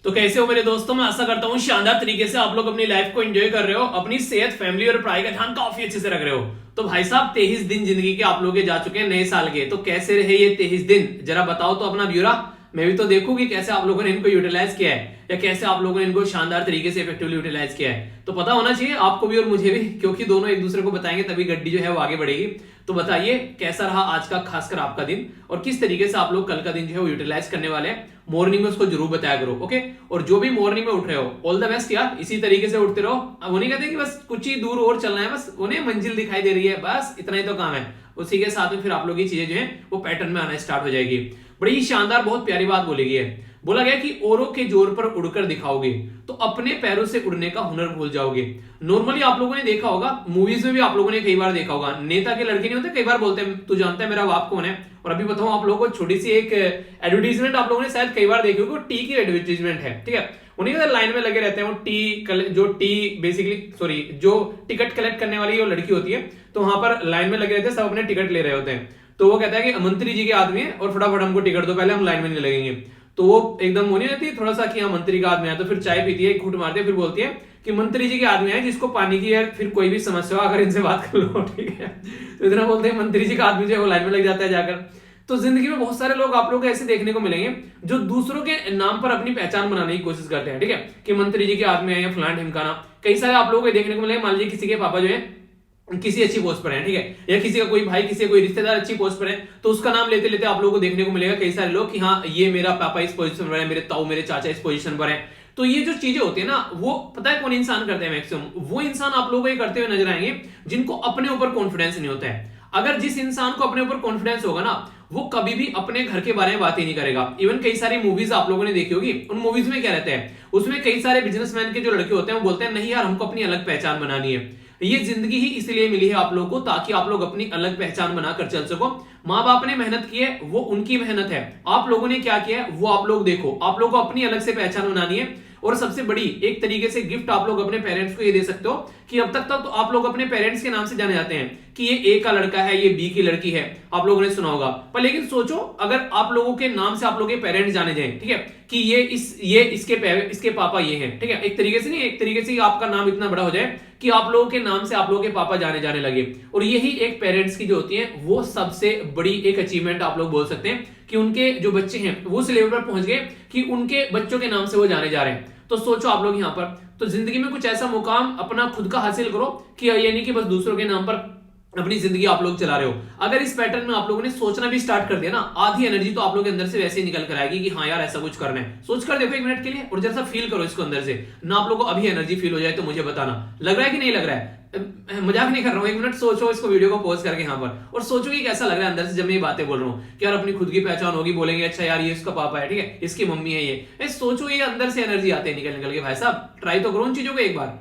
तो कैसे हो मेरे दोस्तों। मैं आशा करता हूँ शानदार तरीके से आप लोग अपनी लाइफ को एंजॉय कर रहे हो, अपनी सेहत, फैमिली और पढ़ाई का ध्यान काफी अच्छे से रख रहे हो। तो भाई साहब 23 दिन जिंदगी के आप लोग के जा चुके हैं नए साल के। तो कैसे रहे ये 23 दिन, जरा बताओ तो अपना ब्यूरा। मैं भी तो देखूं कि कैसे आप लोगों ने इनको यूटिलाइज किया है या कैसे आप लोगों ने इनको शानदार तरीके से इफेक्टिवली यूटिलाइज किया है। तो पता होना चाहिए आपको भी और मुझे भी, क्योंकि दोनों एक दूसरे को बताएंगे तभी गड्डी जो है वो आगे बढ़ेगी। तो बताइए कैसा रहा आज का खासकर आपका दिन, और किस तरीके से आप लोग कल का दिन जो है वो यूटिलाइज करने वाले हैं। मॉर्निंग में उसको जरूर बताया करो, ओके। और जो भी मॉर्निंग में उठ रहे हो, ऑल द बेस्ट यार, इसी तरीके से उठते रहो। अब वो नहीं कहते कि बस कुछ ही दूर और चलना है, बस उन्हें मंजिल दिखाई दे रही है, बस इतना ही तो काम है। उसी के साथ में फिर आप लोग की चीजें जो है वो पैटर्न में आना स्टार्ट हो जाएगी। बड़ी शानदार बहुत प्यारी बात बोली गई है। बोला गया कि औरों के जोर पर उड़कर दिखाओगे तो अपने पैरों से उड़ने का हुनर भूल जाओगे। नॉर्मली आप लोगों ने देखा होगा, मूवीज में भी आप लोगों ने कई बार देखा होगा, नेता के लड़के नहीं होते, कई बार बोलते हैं तू जानता है मेरा बाप कौन है। और अभी बताऊं आप लोगों को छोटी सी एक एडवर्टीजमेंट आप लोगों ने शायद कई बार देखी होगी, टी की एडवर्टीजमेंट है, ठीक है। उन्हीं लाइन में लगे रहते हैं वो टी बेसिकली सॉरी जो टिकट कलेक्ट करने वाली जो लड़की होती है, तो वहां पर लाइन में लगे रहते हैं, सब अपने टिकट ले रहे होते हैं। तो वो कहता है कि मंत्री जी के आदमी है और फटाफट हमको टिकट दो, पहले हम लाइन में नहीं लगेंगे। तो वो एकदम वो नहीं रहती थोड़ा सा कि हाँ मंत्री का आदमी है, तो फिर चाय पीती है, घूंट मारती है, फिर बोलती है कि मंत्री जी के आदमी है जिसको पानी की है फिर कोई भी समस्या हो अगर इनसे बात कर लो, ठीक है। तो इतना बोलते हैं, मंत्री जी का आदमी जो है वो लाइन में लग जाता है जाकर। तो जिंदगी में बहुत सारे लोग आप लोग ऐसे देखने को मिलेंगे जो दूसरों के नाम पर अपनी पहचान बनाने की कोशिश करते हैं, ठीक है, कि मंत्री जी के आदमी है या फलान ढिमकाना। कई सारे आप लोगों को देखने को मिलेंगे, मान लीजिए किसी के पापा जो है किसी अच्छी पोस्ट पर है, ठीक है, या किसी का कोई भाई, किसी का कोई रिश्तेदार अच्छी पोस्ट पर है, तो उसका नाम लेते लेते आप लोगों को देखने को मिलेगा कई सारे लोग कि हाँ ये मेरा पापा इस पोजीशन पर है, मेरे ताऊ मेरे चाचा इस पोजीशन पर है। तो ये जो चीजें होती है ना, वो पता है कौन इंसान करते हैं मैक्सिमम, वो इंसान आप लोगों को ये करते हुए नजर आएंगे जिनको अपने ऊपर कॉन्फिडेंस नहीं होता है। अगर जिस इंसान को अपने ऊपर कॉन्फिडेंस होगा ना, वो कभी भी अपने घर के बारे में बात ही नहीं करेगा। इवन कई सारी मूवीज आप लोगों ने देखी होगी, उन मूवीज में क्या रहता है, उसमें कई सारे बिजनेसमैन के जो लड़के होते हैं वो बोलते हैं नहीं यार हमको अपनी अलग पहचान बनानी है। ये जिंदगी ही इसलिए मिली है आप लोगों को ताकि आप लोग अपनी अलग पहचान बनाकर चल सको। माँ बाप ने मेहनत की है, वो उनकी मेहनत है, आप लोगों ने क्या किया है वो आप लोग देखो। आप लोगों को अपनी अलग से पहचान बनानी है। और सबसे बड़ी एक तरीके से गिफ्ट आप लोग अपने पेरेंट्स को ये दे सकते हो कि अब तक तो आप लोग अपने पेरेंट्स के नाम से जाने जाते हैं कि ये ए का लड़का है, ये बी की लड़की है, आप लोगों ने सुना होगा। पर लेकिन सोचो अगर आप लोगों के नाम से आप लोगों के पेरेंट्स जाने जाएं, ठीक है, कि ये इसके पापा ये हैं, ठीक है, एक तरीके से नहीं, एक तरीके से आपका नाम इतना बड़ा हो जाए कि आप लोगों के नाम से आप लोगों के पापा जाने लगे। और यही एक पेरेंट्स की जो होती है वो सबसे बड़ी एक अचीवमेंट आप लोग बोल सकते हैं कि उनके जो बच्चे हैं वो उस लेवल पर पहुंच गए कि उनके बच्चों के नाम से वो जाने जा रहे हैं। तो सोचो आप लोग यहाँ पर, तो जिंदगी में कुछ ऐसा मुकाम अपना खुद का हासिल करो कि ये नहीं कि बस दूसरों के नाम पर अपनी जिंदगी आप लोग चला रहे हो। अगर इस पैटर्न में आप लोगों ने सोचना भी स्टार्ट कर दिया ना, आधी एनर्जी तो आप लोगों के अंदर से वैसे ही निकल कर आएगी कि हाँ यार ऐसा कुछ करना है। सोच कर देखो 1 मिनट के लिए और जैसा फील करो इसको अंदर से ना। आप लोगों को अभी एनर्जी फील हो जाए तो मुझे बताना, लग रहा है कि नहीं लग रहा है। मजाक नहीं कर रहा हूं, 1 मिनट सोचो इसको, वीडियो को पॉज करके यहाँ पर, और सोचो कि कैसा लग रहा है अंदर से जब मैं ये बातें बोल रहा हूँ कि यार अपनी खुद की पहचान होगी, बोलेंगे अच्छा यार ये इसका पापा है, ठीक है, इसकी मम्मी है ये। सोचो ये अंदर से एनर्जी आती है निकल के। भाई साहब ट्राई तो करो उन चीजों को एक बार।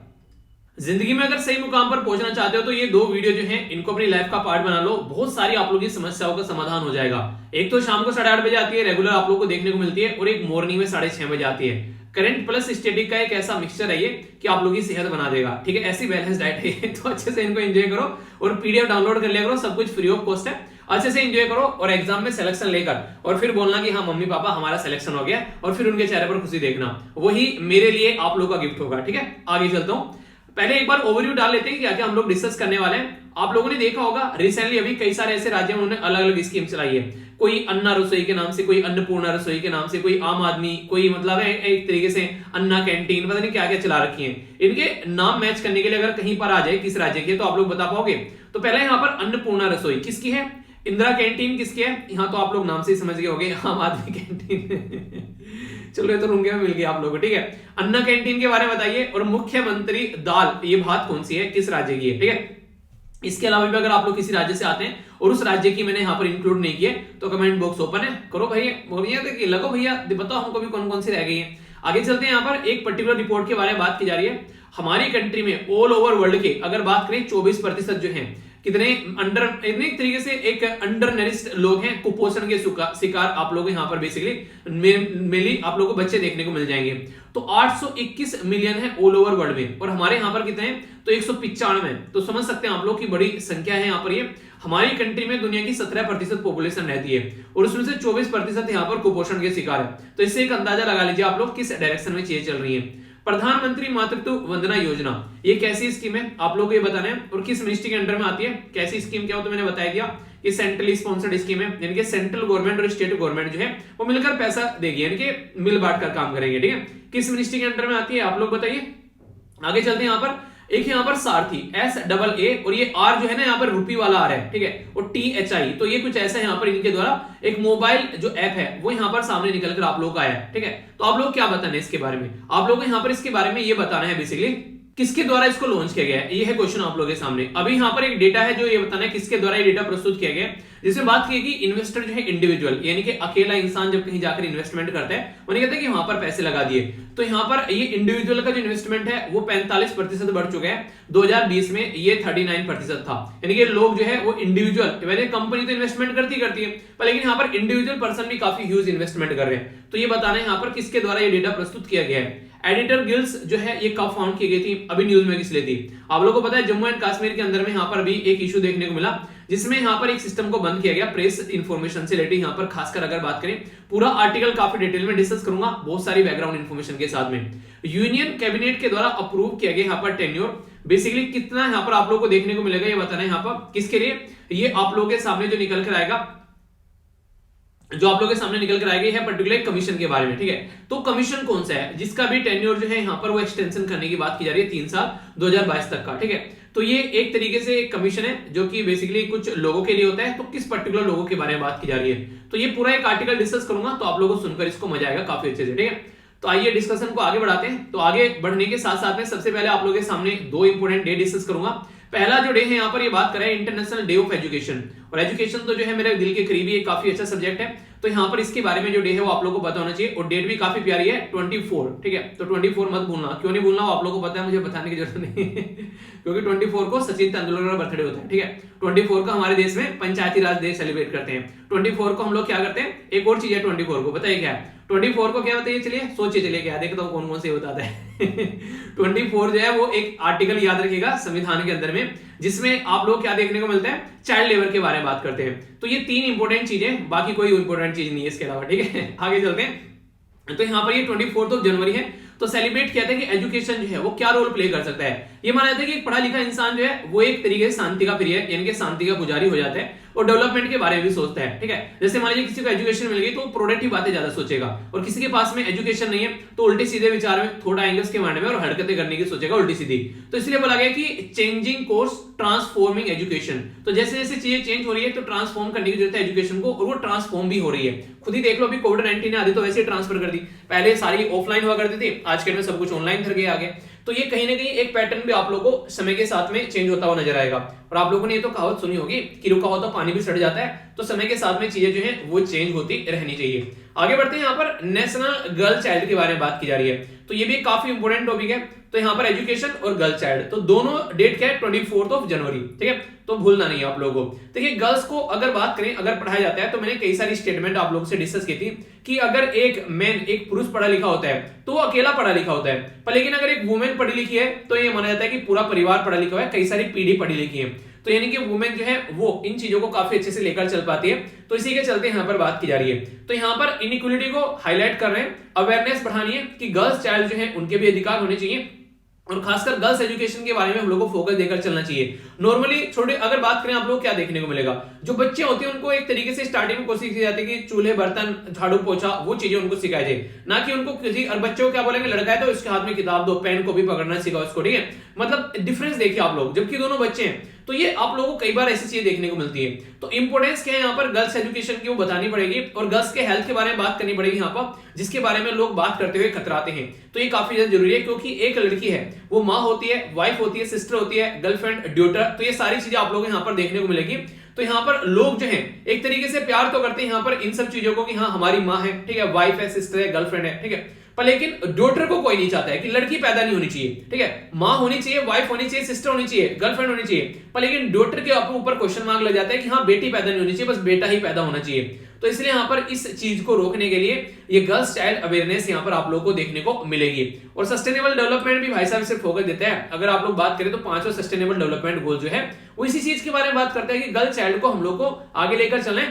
जिंदगी में अगर सही मुकाम पर पहुंचना चाहते हो तो ये 2 वीडियो जो हैं इनको अपनी लाइफ का पार्ट बना लो, बहुत सारी आप लोगों की समस्याओं का समाधान हो जाएगा। एक तो शाम को 8:30 बजे आती है, रेगुलर आप लोगों को देखने को मिलती है, और एक मॉर्निंग में 6:30 बजे आती है। करंट प्लस स्टेटिक का एक ऐसा मिक्सचर है ये कि आप लोगों की सेहत बना देगा, ठीक है, ऐसी बैलेंस डाइट है ये। तो अच्छे से इनको एंजॉय करो और पीडीएफ डाउनलोड कर लिया करो, सब कुछ फ्री ऑफ कॉस्ट है। अच्छे से एंजॉय करो और एग्जाम में सिलेक्शन लेकर और फिर बोलना कि हाँ मम्मी पापा हमारा सिलेक्शन हो गया, और फिर उनके चेहरे पर खुशी देखना, वही मेरे लिए आप लोगों का गिफ्ट होगा, ठीक है। आगे चलता हूं, पहले एक बार ओवरव्यू डाल लेते हैं क्या क्या हम लोग डिस्कस करने वाले हैं। आप लोगों ने देखा होगा रिसेंटली अभी कई सारे ऐसे राज्य में उन्होंने अलग अलग स्कीम चलाई है। कोई अन्ना रसोई के नाम से, कोई अन्नपूर्णा रसोई के नाम से, कोई आम आदमी, कोई मतलब है एक तरीके से अन्ना कैंटीन, पता नहीं क्या क्या चला रखी है। इनके नाम मैच करने के लिए अगर कहीं पर आ जाए किस राज्य के तो आप लोग बता पाओगे। तो पहले यहाँ पर अन्नपूर्णा रसोई किसकी है, इंदिरा कैंटीन किसकी है, यहाँ तो आप लोग नाम से ही समझ गए होंगे, आम आदमी कैंटीन। चलो ये तो रूम में मिल गया आप लोगों को, ठीक है। अन्ना कैंटीन के बारे में बताइए। और मुख्यमंत्री दाल, ये भात कौन सी है, किस राज्य की है, ठीक है। इसके अलावा भी अगर आप लोग किसी राज्य से आते हैं और उस राज्य की मैंने यहाँ पर इंक्लूड नहीं किए तो कमेंट बॉक्स ओपन है, करो भैया, देखिए लगो भैया, बताओ हमको भी कौन कौन सी रह गई है। आगे चलते हैं, यहाँ पर एक पर्टिकुलर रिपोर्ट के बारे में बात की जा रही है। हमारी कंट्री में ऑल ओवर वर्ल्ड के अगर बात करें 24% जो है कितने एक तरीके से एक अंडर नरिश्ड लोग हैं, कुपोषण के शिकार आप लोग यहाँ पर बेसिकली मेनली आप लोगों को बच्चे देखने को मिल जाएंगे। तो 821 मिलियन है ऑल ओवर वर्ल्ड में, और हमारे यहाँ पर कितने हैं तो 195 है। तो समझ सकते हैं आप लोग की बड़ी संख्या है यहाँ पर ये। हमारी कंट्री में दुनिया की 17% पॉपुलेशन रहती है और उसमें से 24% यहाँ पर कुपोषण के शिकार है। तो इससे एक अंदाजा लगा लीजिए आप लोग किस डायरेक्शन में चीजें चल रही है। प्रधानमंत्री मातृत्व वंदना योजना, ये कैसी स्कीम है आप लोगों को ये बताना है और किस मिनिस्ट्री के अंडर में आती है। कैसी स्कीम क्या हो तो मैंने बताया दिया, ये सेंट्रली स्पॉन्सर्ड स्कीम है, यानी कि सेंट्रल गवर्नमेंट और स्टेट गवर्नमेंट जो है वो मिलकर पैसा देगी, यानी कि मिल बांट कर काम करेंगे। ठीक है, किस मिनिस्ट्री के अंडर में आती है आप लोग बताइए। आगे चलते हैं, यहाँ पर एक यहाँ पर सारथी SAA और ये R जो है ना यहाँ पर रुपी वाला आ रहा है, ठीक है, और THI, तो ये कुछ ऐसा है यहाँ पर इनके द्वारा एक मोबाइल जो ऐप है वो यहाँ पर सामने निकल कर आप लोग का आया है। ठीक है, तो आप लोग क्या बताना है इसके बारे में, आप लोगों को यहाँ पर इसके बारे में ये बताना है बेसिकली किसके द्वारा इसको लॉन्च किया गया है। ये है क्वेश्चन आप लोगों के सामने। अभी यहाँ पर एक डेटा है जो ये बताना है किसके द्वारा ये डेटा प्रस्तुत किया गया है, जिसमें बात की कि इन्वेस्टर जो है इंडिविजुअल, यानी कि अकेला इंसान जब कहीं जाकर इन्वेस्टमेंट करता है वो नहीं कहता कि वहां पर पैसे लगा दिए, तो यहाँ पर ये इंडिविजुअल का जो इन्वेस्टमेंट है वो 45% बढ़ चुका है। 2020 में ये 39% था, यानी कि लोग जो है वो इंडिविजुअल, वैसे कंपनी तो इन्वेस्टमेंट करती है पर लेकिन यहाँ पर इंडिविजुअल पर्सन भी काफी ह्यूज इन्वेस्टमेंट कर रहे हैं। तो ये बताना है यहाँ पर किसके द्वारा ये डेटा प्रस्तुत किया गया है। एडिटर गिल्ड्स जो है ये कब फाउंड की गई थी, अभी न्यूज में किस लिए थी आप लोगों को पता है। जम्मू एंड कश्मीर के अंदर में यहाँ पर भी एक इशू देखने को मिला जिसमें यहाँ पर एक सिस्टम को बंद किया गया प्रेस इंफॉर्मेशन से रिलेटेड। यहाँ पर खासकर अगर बात करें, पूरा आर्टिकल काफी डिटेल में डिस्कस करूंगा बहुत सारी बैकग्राउंड इंफॉर्मेशन के साथ में। यूनियन कैबिनेट के द्वारा अप्रूव किया गया यहाँ पर टेन्योर, बेसिकली कितना यहाँ पर आप लोगों को देखने को मिलेगा ये बताना है यहाँ पर किसके लिए। ये आप लोगों के सामने जो निकल कर आएगा, जो आप लोगों के सामने निकल कर आएगी है पर्टिकुलर कमीशन के बारे में। ठीक है, तो कमीशन कौन सा है जिसका भी टेन्योर जो है यहाँ पर वो एक्सटेंशन करने की बात की जा रही है 3 साल 2022 तक का। ठीक है, तो ये एक तरीके से एक कमीशन है जो कि बेसिकली कुछ लोगों के लिए होता है, तो किस पर्टिकुलर लोगों के बारे में बात की जा रही है। तो ये पूरा एक आर्टिकल डिस्कस करूंगा, तो आप लोगों को सुनकर इसको मजा आएगा काफी अच्छे से। ठीक है, तो आइए डिस्कशन को आगे बढ़ाते हैं। तो आगे बढ़ने के साथ साथ में सबसे पहले आप लोगों के सामने 2 इंपोर्टेंट डे डिस्कस करूंगा। पहला जो डे है यहाँ पर ये बात करें इंटरनेशनल डे ऑफ एजुकेशन, और एजुकेशन तो जो है मेरे दिल के करीबी एक काफी अच्छा सब्जेक्ट है, तो यहाँ पर इसके बारे में जो डे है वो आप लोगों को पता होना चाहिए। और डेट भी काफी प्यारी है 24। ठीक है, तो 24 मत भूलना। क्यों नहीं भूलना वो आप लोगों को पता है, मुझे बताने की जरूरत नहीं क्योंकि 24 को सचिन तेंदुलकर का बर्थडे होता है। ठीक है, 24 को हमारे देश में पंचायती राज डे सेलिब्रेट करते हैं। 24 को हम लोग क्या करते हैं, एक और चीज है 24 को, बताइए क्या है 24 को, क्या बताइए, चलिए सोचिए, चलिए क्या देखता हूँ कौन कौन से बताता है 24 जो है वो एक आर्टिकल याद रखिएगा संविधान के अंदर में, जिसमें आप लोग क्या देखने को मिलता है, चाइल्ड लेबर के बारे में बात करते हैं। तो ये 3 इंपोर्टेंट चीजें, बाकी कोई इंपोर्टेंट चीज नहीं है इसके अलावा। ठीक है, आगे चलते हैं। तो यहाँ पर ये 24 जनवरी है, तो सेलिब्रेट किया था कि एजुकेशन जो है वो क्या रोल प्ले कर सकता है। ये माना जाता है कि एक पढ़ा लिखा इंसान जो है वो एक तरीके से शांति का प्रिय, यानी कि शांति का पुजारी हो जाता है और डेवलपमेंट के बारे में भी सोचता है। ठीक है, जैसे मान लीजिए किसी को एजुकेशन मिल गई तो प्रोडक्टिव बातें ज्यादा सोचेगा, और किसी के पास में एजुकेशन नहीं है तो उल्टे सीधे विचार में, थोड़ा एंगल्स के माइंड में और हरकतें करने की सोचेगा उल्टी सीधी। तो इसलिए बोला गया कि चेंजिंग कोर्स ट्रांसफॉर्मिंग एजुकेशन, तो जैसे जैसे चीजें चेंज हो रही है तो ट्रांसफॉर्म करने की जरूरत है एजुकेशन को, और वो ट्रांसफॉर्म भी हो रही है। खुद ही देख लो, अभी कोविड-19 ने आधी तो वैसे ही ट्रांसफर कर दी, पहले सारी ऑफलाइन हुआ करती थी, आज के में सब कुछ ऑनलाइन कर गया आगे। तो ये कहीं ना कहीं एक पैटर्न भी आप लोगों को समय के साथ में चेंज होता हुआ नजर आएगा। और आप लोगों ने ये तो कहावत सुनी होगी कि रुका हुआ तो पानी भी सड़ जाता है, तो समय के साथ में चीजें जो है वो चेंज होती रहनी चाहिए। आगे बढ़ते हैं, यहाँ पर नेशनल गर्ल चाइल्ड के बारे में बात की जा रही है, तो ये भी काफी इंपोर्टेंट टॉपिक है। तो यहाँ पर एजुकेशन और गर्ल चाइल्ड, तो दोनों डेट क्या है 24 जनवरी। ठीक है, तो भूलना नहीं है आप लोगों को। देखिए गर्ल्स को अगर बात करें, अगर पढ़ाया जाता है, तो मैंने कई सारी स्टेटमेंट आप लोगों से डिस्कस की थी कि अगर एक मैन, एक पुरुष पढ़ा लिखा होता है तो वो अकेला पढ़ा लिखा होता है, पर लेकिन अगर एक वुमेन पढ़ी लिखी है तो ये माना जाता है कि पूरा परिवार पढ़ा लिखा है, कई सारी पीढ़ी पढ़ी लिखी है। तो यानी कि वुमेन जो है वो इन चीजों को काफी अच्छे से लेकर चल पाती है। तो इसी के चलते यहाँ पर बात की जा रही है। तो यहाँ पर इनइक्वालिटी को हाईलाइट कर रहे हैं, अवेयरनेस बढ़ानी है कि गर्ल्स चाइल्ड जो है उनके भी अधिकार होने चाहिए, और खासकर गर्ल्स एजुकेशन के बारे में हम लोगों को फोकस देकर चलना चाहिए। नॉर्मली छोटे अगर बात करें आप लोग क्या देखने को मिलेगा, जो बच्चे होते हैं उनको एक तरीके से स्टार्टिंग में कोशिश की जाती है कि चूल्हे बर्तन झाड़ू पोछा वो चीजें उनको सिखाई जाए, ना कि उनको किसी, और बच्चों को क्या बोलेंगे, लड़का है तो उसके हाथ में किताब दो, पेन को भी पकड़ना सिखाओ उसको। ठीक है, मतलब डिफरेंस देखिए आप लोग, जबकि दोनों बच्चे हैं। तो ये आप लोगों को कई बार ऐसी चीजें देखने को मिलती है। तो इंपोर्टेंस क्या है यहाँ पर गर्ल्स एजुकेशन की वो बतानी पड़ेगी, और गर्ल्स के हेल्थ के बारे में बात करनी पड़ेगी यहाँ पर, जिसके बारे में लोग बात करते हुए कतराते हैं। तो ये काफी ज्यादा जरूरी है, क्योंकि एक लड़की है वो माँ होती है, वाइफ होती है, सिस्टर होती है, गर्लफ्रेंड, ड्यूटर, तो ये सारी चीजें आप लोग यहाँ पर देखने को मिलेगी। तो यहाँ पर लोग जो हैं एक तरीके से प्यार तो करते हैं यहाँ पर इन सब चीजों को कि हाँ हमारी माँ है, ठीक है, वाइफ है, सिस्टर है, गर्लफ्रेंड है, ठीक है, पर लेकिन डॉटर को कोई नहीं चाहता है कि लड़की पैदा नहीं होनी चाहिए, ठीक है, माँ होनी चाहिए, वाइफ होनी चाहिए, सिस्टर होनी चाहिए, गर्लफ्रेंड होनी चाहिए, पर लेकिन डॉटर के ऊपर क्वेश्चन मार्क लग जाता है कि हाँ बेटी पैदा नहीं होनी चाहिए, बस बेटा ही पैदा होना चाहिए। तो इसलिए यहाँ पर इस चीज को रोकने के लिए ये गर्ल्स चाइल्ड अवेयरनेस यहाँ पर आप लोगों को देखने को मिलेगी। और सस्टेनेबल डेवलपमेंट भी भाई साहब सिर्फ फोकस देते हैं। अगर आप लोग बात करें तो 5वां सस्टेनेबल डेवलपमेंट गोल जो है वो इसी चीज के बारे में बात करता है कि गर्ल चाइल्ड को हम लोग को आगे लेकर चलें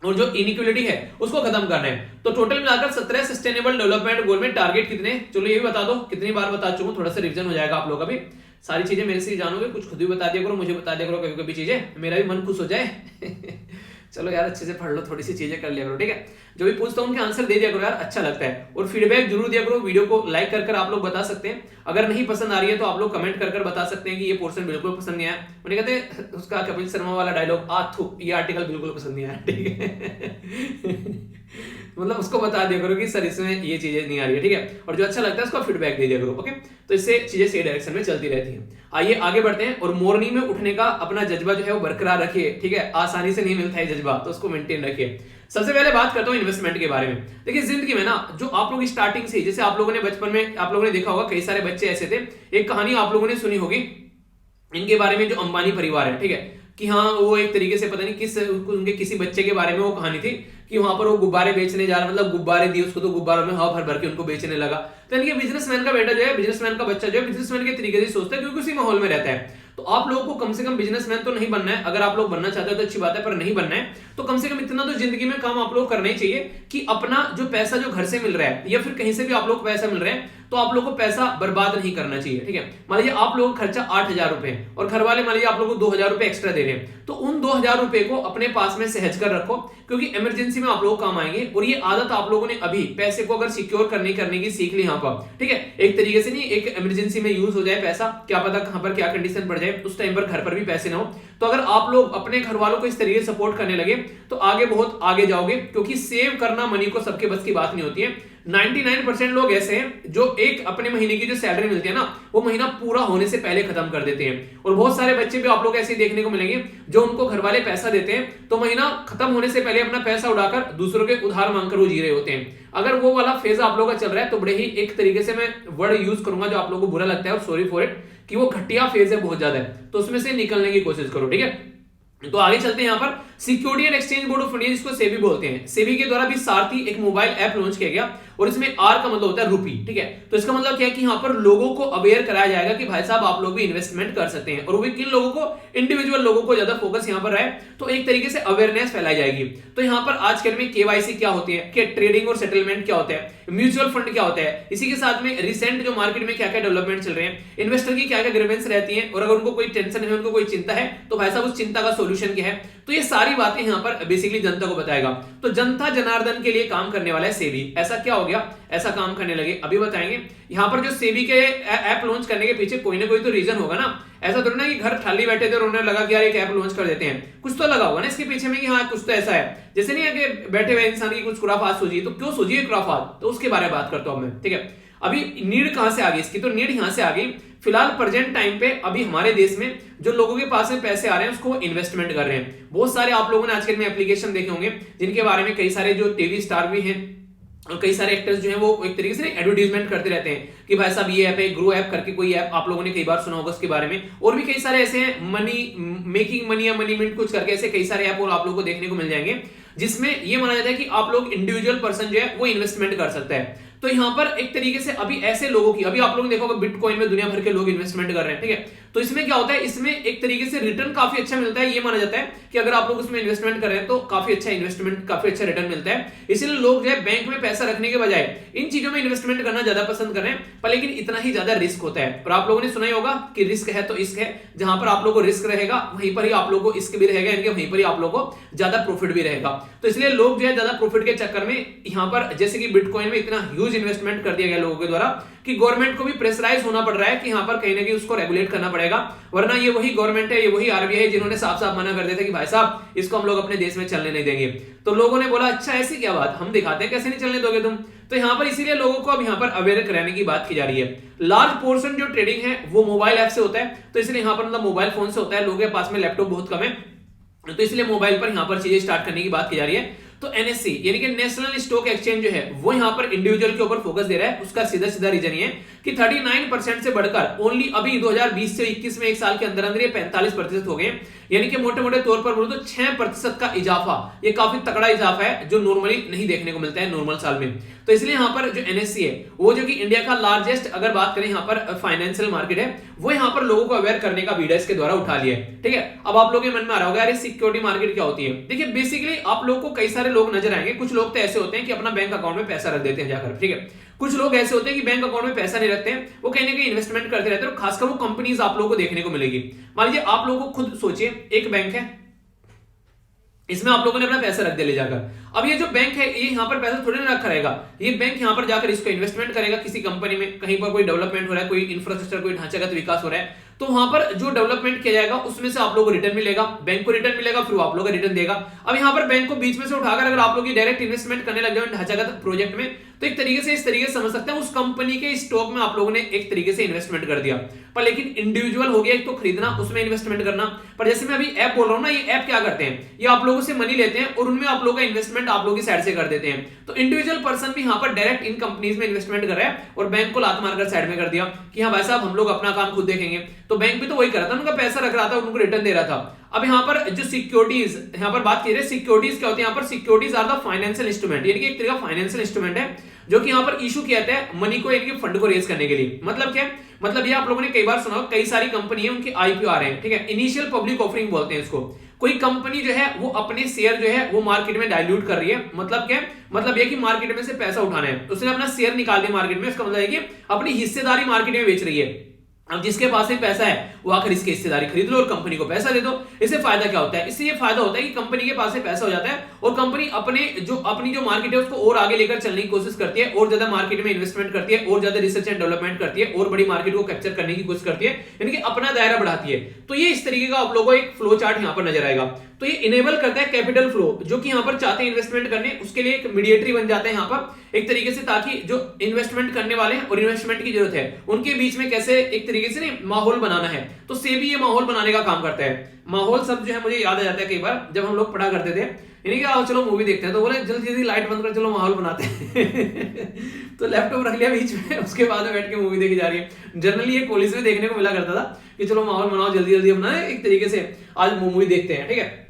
और जो इनइक्वालिटी है उसको खत्म करना है। तो टोटल मिलाकर 17 सस्टेनेबल डेवलपमेंट गोल में टारगेट कितने, चलो ये भी बता दो, कितनी बार बता चुका हूं, थोड़ा सा रिवीजन हो जाएगा आप लोग का भी। सारी चीजें मेरे से जानोगे, कुछ खुद भी बता दिया करो, मुझे बता दिया करो कभी कभी चीजें, मेरा भी मन खुश हो जाए चलो यार अच्छे से पढ़ लो, थोड़ी सी चीजें कर लिया करो, ठीक है। जो भी पूछता हूं उनके आंसर दे दिया करो यार, अच्छा लगता है। और फीडबैक जरूर दिया करो, वीडियो को लाइक कर आप लोग बता सकते हैं। अगर नहीं पसंद आ रही है तो आप लोग कमेंट कर बता सकते हैं कि ये पोर्शन बिल्कुल पसंद नहीं आया। मैंने कहते उसका कपिल शर्मा वाला डायलॉग आथू, ये आर्टिकल बिल्कुल पसंद नहीं आया, ठीक है मतलब उसको बता दिया करो कि सर इसमें ये चीजें नहीं आ रही है, ठीक है। और जो अच्छा लगता है उसका फीडबैक दे दिया करो, ओके। तो इससे चीजें सही डायरेक्शन में चलती रहती हैं। आइए आगे बढ़ते हैं। और मॉर्निंग में उठने का अपना जज्बा जो है वो बरकरार रखिए, ठीक है। आसानी से नहीं मिलता है जज्बा, तो उसको मेंटेन रखिए। सबसे पहले बात करता हूं इन्वेस्टमेंट के बारे में। देखिए जिंदगी में ना जो आप लोग स्टार्टिंग से, जैसे आप लोगों ने बचपन में आप लोगों ने देखा होगा, कई सारे बच्चे ऐसे थे, एक कहानी आप लोगों ने सुनी होगी इनके बारे में, जो अंबानी परिवार है, ठीक है, कि हाँ वो एक तरीके से पता नहीं किस उनके किसी बच्चे के बारे में वो कहानी थी कि वहां पर वो गुब्बारे बेचने जा रहा, मतलब गुब्बारे दिए उसको, तो गुब्बारों में हवा भर भर के उनको बेचने लगा। तो इनके बिजनेसमैन का बेटा जो है, बिजनेसमैन का बच्चा जो है, बिजनेसमैन के तरीके से सोचता है क्योंकि उसी माहौल में रहता है। तो आप लोगों को कम से कम बिजनेसमैन तो नहीं बनना है। अगर आप लोग बनना चाहते हो तो अच्छी बात है, पर नहीं बनना है तो कम से कम इतना तो जिंदगी में काम आप लोग करना ही चाहिए कि अपना जो पैसा जो घर से मिल रहा है या फिर कहीं से भी आप लोग को पैसा मिल रहा है तो आप लोग को पैसा बर्बाद नहीं करना चाहिए, ठीक है। मान लीजिए आप लोगों का खर्चा 8,000 रुपए और घर वाले मान लीजिए आप लोगों को 2,000 रुपए एक्स्ट्रा दे रहे हैं, तो उन 2,000 रुपए को अपने पास में सहज कर रखो क्योंकि इमरजेंसी में आप लोग काम आएंगे। और ये आदत आप लोगों ने अभी पैसे को अगर सिक्योर करने की सीख ली यहाँ पर, ठीक है, एक तरीके से नहीं, एक इमरजेंसी में यूज हो जाए पैसा, क्या पता कहां पर क्या कंडीशन पड़ जाए, उस टाइम पर घर पर भी पैसे ना हो। तो अगर आप लोग अपने घर वालों को इस तरीके से सपोर्ट करने लगे तो आगे बहुत आगे जाओगे, क्योंकि सेव करना मनी को सबके बस की बात नहीं होती है। 99% लोग ऐसे हैं जो एक अपने महीने की जो सैलरी मिलती है ना, वो महीना पूरा होने से पहले खत्म कर देते हैं। और बहुत सारे बच्चे भी आप लोग ऐसे देखने को मिलेंगे जो उनको घर वाले पैसा देते हैं तो महीना खत्म होने से पहले अपना पैसा उड़ाकर दूसरों के उधार मांगकर वो जी रहे होते हैं। अगर वो वाला फेज आप लोगों का चल रहा है तो बड़े ही एक तरीके से मैं वर्ड यूज करूंगा जो आप लोगों को बुरा लगता है और सॉरी फॉर इट, कि वो घटिया फेज है बहुत ज्यादा है, तो उसमें से निकलने की कोशिश करो, ठीक है। तो आगे चलते हैं। यहाँ पर security and exchange board of India, जिसको सेबी बोलते हैं, सेबी के द्वारा भी सारथी एक मोबाइल ऐप लॉन्च किया गया और इसमें आर का मतलब होता है रुपी, ठीक है। तो इसका मतलब क्या है कि यहाँ पर लोगों को अवेयर कराया जाएगा कि भाई साहब आप लोग भी इन्वेस्टमेंट कर सकते हैं, और वो भी किन लोगों को, इंडिविजुअल लोगों को ज्यादा फोकस यहाँ पर रहे, तो एक तरीके से अवेयरनेस फैलाई जाएगी। तो यहाँ पर आजकल में केवाईसी क्या होती है, कि ट्रेडिंग और सेटलमेंट क्या होता है, म्यूचुअल फंड क्या होता है, इसी के साथ में रिसेंट जो मार्केट में क्या क्या डेवलपमेंट चल रहे हैं, इन्वेस्टर की क्या क्या ग्रीवेंस रहती है, और अगर उनको कोई टेंशन है, उनको कोई चिंता है, तो भाई साहब उस चिंता का सोल्यूशन क्या है। तो ये सारी बातें यहाँ पर बेसिकली जनता को बताएगा। तो जनता जनार्दन के लिए काम करने वाला है सेबी। ऐसा क्या हो गया, ऐसा काम करने लगे, अभी बताएंगे। यहाँ पर जो सेबी के ऐप लॉन्च करने के पीछे कोई ना कोई तो रीजन होगा ना। ऐसा थोड़ा ना कि घर खाली बैठे थे और उन्हें लगा कि यार एक ऐप लॉन्च कर देते हैं, कुछ तो लगा होगा ना इसके पीछे में कि हाँ कुछ तो ऐसा है। जैसे नहीं है कि बैठे हुए इंसान की कुछ खुराफात सोचिए, तो क्यों सोचिए खुराफात, तो उसके बारे में बात करता हूं मैं, ठीक है। अभी नीड कहां से आ गई इसकी, तो नीड यहां से आ गई फिलहाल प्रेजेंट टाइम पे अभी हमारे देश में जो लोगों के पास में पैसे आ रहे हैं उसको इन्वेस्टमेंट कर रहे हैं। बहुत सारे आप लोगों ने आजकल में एप्लीकेशन देखे होंगे जिनके बारे में कई सारे जो टीवी स्टार भी हैं और कई सारे एक्टर्स जो हैं वो एक तरीके से एडवर्टाइजमेंट करते रहते हैं कि भाई साहब ये ऐप है, ग्रो ऐप करके कोई ऐप आप लोगों ने कई बार सुना होगा उसके बारे में। और भी कई सारे ऐसे हैं, मनी मेकिंग मनी या मनी मिंट कुछ करके, ऐसे कई सारे ऐप और आप लोगों को देखने को मिल जाएंगे जिसमें ये माना जाता है कि आप लोग इंडिविजुअल पर्सन जो है वो इन्वेस्टमेंट कर सकता है। तो यहां पर एक तरीके से अभी ऐसे लोगों की, अभी आप लोगों ने देखा होगा बिटकॉइन में दुनिया भर के लोग इन्वेस्टमेंट कर रहे हैं, ठीक है। तो इसमें क्या होता है, इसमें एक तरीके से रिटर्न काफी अच्छा मिलता है। ये माना जाता है कि अगर आप लोग उसमें इन्वेस्टमेंट कर रहे हैं तो काफी अच्छा इन्वेस्टमेंट, काफी अच्छा रिटर्न मिलता है। इसलिए लोग जो है बैंक में पैसा रखने के बजाय इन चीजों में इन्वेस्टमेंट करना ज्यादा पसंद कर रहे हैं। पर लेकिन इतना ही ज्यादा रिस्क होता है। और आप लोगों ने सुना ही होगा कि रिस्क है तो इश्क है, जहां पर आप लोगों को रिस्क रहेगा वहीं पर ही आप लोगों को इश्क भी रहेगा, इनके वहीं पर ही आप लोगों को ज्यादा प्रॉफिट भी रहेगा। तो इसलिए लोग जो है ज्यादा प्रॉफिट के चक्कर में यहाँ पर, जैसे कि बिटकॉइन में इतना ह्यूज इन्वेस्टमेंट कर दिया गया लोगों के द्वारा कि गवर्नमेंट को भी प्रेशराइज होना पड़ रहा है कि यहाँ पर कहीं ना कहीं उसको रेगुलेट करना पड़ेगा, वरना ये वही गवर्नमेंट है, ये वही आरबीआई है जिन्होंने साफ साफ मना कर दिया था कि भाई साहब इसको हम लोग अपने देश में चलने नहीं देंगे। तो लोगों ने बोला अच्छा ऐसी क्या बात, हम दिखाते हैं कैसे नहीं चलने दोगे तुम। तो यहाँ पर इसीलिए लोगों को अब यहाँ पर अवेयर कराने की बात की जा रही है। लार्ज पोर्शन जो ट्रेडिंग है वो मोबाइल ऐप से होता है, तो इसलिए यहाँ पर मतलब मोबाइल फोन से होता है, लोगों के पास में लैपटॉप बहुत कम है, तो इसलिए मोबाइल पर यहाँ पर चीजें स्टार्ट करने की बात की जा रही है। तो एनएससी यानी कि नेशनल स्टॉक एक्सचेंज जो है वो यहां पर इंडिविजुअल के ऊपर फोकस दे रहा है। उसका सीधा सीधा रीजन ये है कि 39% से बढ़कर ओनली अभी 2020 से 21 में एक साल के अंदर अंदर ये 45% हो गए, यानी कि मोटे मोटे तौर पर बोलो तो 6% का इजाफा, ये काफी तगड़ा इजाफा है जो नॉर्मली नहीं देखने को मिलता है नॉर्मल साल में। तो इसलिए यहां पर जो एनएससी है वो जो कि इंडिया का लार्जेस्ट अगर बात करें यहां पर फाइनेंशियल मार्केट है, वो यहां पर लोगों को अवेयर करने का बीडा इसके द्वारा उठा लिया है। ठीक है, अब आप लोगों के मन में आ रहा होगा यार सिक्योरिटी मार्केट क्या होती है। देखिए बेसिकली आप लोगों को कई सारे लोग नजर आएंगे, कुछ लोग तो ऐसे होते हैं कि अपना बैंक अकाउंट में पैसा रख देते हैं जाकर, ठीक है, कुछ लोग ऐसे होते हैं कि बैंक अकाउंट में पैसा नहीं रखते हैं, वो कहीं ना कहीं इन्वेस्टमेंट करते रहते हैं, और खासकर वो कंपनीज आप लोगों को देखने को मिलेगी। मान लीजिए आप लोगों को खुद सोचिए एक बैंक है, इसमें आप लोगों ने अपना पैसा रख दिया ले जाकर। अब ये जो बैंक है ये यहाँ पर पैसा थोड़ी ना रखा रहेगा, ये बैंक यहाँ पर जाकर इसको इन्वेस्टमेंट करेगा किसी कंपनी में, कहीं पर कोई डेवलपमेंट हो रहा है, कोई इंफ्रास्ट्रक्चर कोई ढांचागत विकास हो रहा है, तो वहां पर जो डेवलपमेंट किया जाएगा उसमें से आप लोगों को रिटर्न मिलेगा, बैंक को रिटर्न मिलेगा, फिर आप लोगों को रिटर्न देगा। अब यहाँ पर बैंक को बीच में से उठाकर अगर आप लोग डायरेक्ट इन्वेस्टमेंट करने लग जाओ ढांचागत प्रोजेक्ट में, तो एक तरीके से इस तरीके से समझ सकते हैं उस कंपनी के स्टॉक में आप लोगों ने एक तरीके से इन्वेस्टमेंट कर दिया। पर लेकिन इंडिविजुअल हो गया एक तो खरीदना, उसमें इन्वेस्टमेंट करना। पर जैसे मैं अभी ऐप बोल रहा हूं ना, ये ऐप क्या करते हैं, ये आप लोगों से मनी लेते हैं और उनमें आप लोगों का इन्वेस्टमेंट आप लोगों की साइड से कर देते हैं। तो इंडिविजुअल पर्सन भी यहाँ पर डायरेक्ट इन कंपनीज में इन्वेस्टमेंट कर रहा है और बैंक को लात मारकर साइड में कर दिया कि हाँ भाई साहब हम लोग अपना काम खुद देखेंगे। तो बैंक भी तो वही कर रहा था, उनका पैसा रख रहा था, उनको रिटर्न दे रहा था। अब यहाँ पर जो सिक्योरिटीज यहाँ पर बात की रहे, सिक्योरिटीज क्या होती है, यहाँ पर securities are the financial instrument, यानी कि एक तरह का फाइनेंशियल इंस्ट्रूमेंट है जो कि यहाँ पर इशू किया जाता है मनी को, यानी कि फंड को रेज करने के लिए। मतलब क्या है, मतलब ये आप लोगों ने कई बार सुना, कई सारी कंपनी है उनके आईपीओ आ रहे हैं, ठीक है, इनिशियल पब्लिक ऑफरिंग बोलते हैं इसको। कोई कंपनी जो है वो अपने शेयर जो है वो मार्केट में डाइल्यूट कर रही है, मतलब क्या, मतलब ये कि मार्केट में से पैसा उठाना है, उसने अपना शेयर निकाल दिया मार्केट में, इसका मतलब है कि अपनी हिस्सेदारी मार्केट में बेच रही है। अब जिसके पास में पैसा है वो आकर इसकी हिस्सेदारी खरीद लो और कंपनी को पैसा दे दो। इससे फायदा क्या होता है, इससे ये फायदा होता है कि कंपनी के पास में पैसा हो जाता है और कंपनी अपनी जो मार्केट है उसको और आगे लेकर चलने की कोशिश करती है, और ज्यादा मार्केट में इन्वेस्टमेंट करती है, और ज्यादा रिसर्च एंड डेवलपमेंट करती है, और बड़ी मार्केट को कैप्चर करने की कोशिश करती है, यानी कि अपना दायरा बढ़ाती है। तो ये इस तरीके का आप लोगों को एक फ्लो चार्ट यहाँ पर नजर आएगा। तो ये इनेबल करता है कैपिटल फ्लो, जो कि यहाँ पर चाहते हैं इन्वेस्टमेंट करने, उसके लिए एक मीडिएटरी बन जाता है यहाँ पर एक तरीके से, ताकि जो इन्वेस्टमेंट करने वाले हैं और इन्वेस्टमेंट की जरूरत है उनके बीच में कैसे एक तरीके से माहौल बनाना है। तो सेबी ये माहौल बनाने का काम करता है। माहौल शब्द जो है मुझे याद आ जाता है कई बार जब हम लोग पढ़ा करते थे, यानी कि आओ चलो मूवी देखते हैं, तो बोले जल्दी जल्दी लाइट बंद कर चलो माहौल बनाते हैं तो लैपटॉप रख लिया बीच में, उसके बाद में बैठ के मूवी देखी जा रही है। जनरली ये कॉलेज में देखने को मिला करता था कि चलो माहौल बनाओ जल्दी जल्दी अपना एक तरीके से आज मूवी देखते हैं, ठीक है।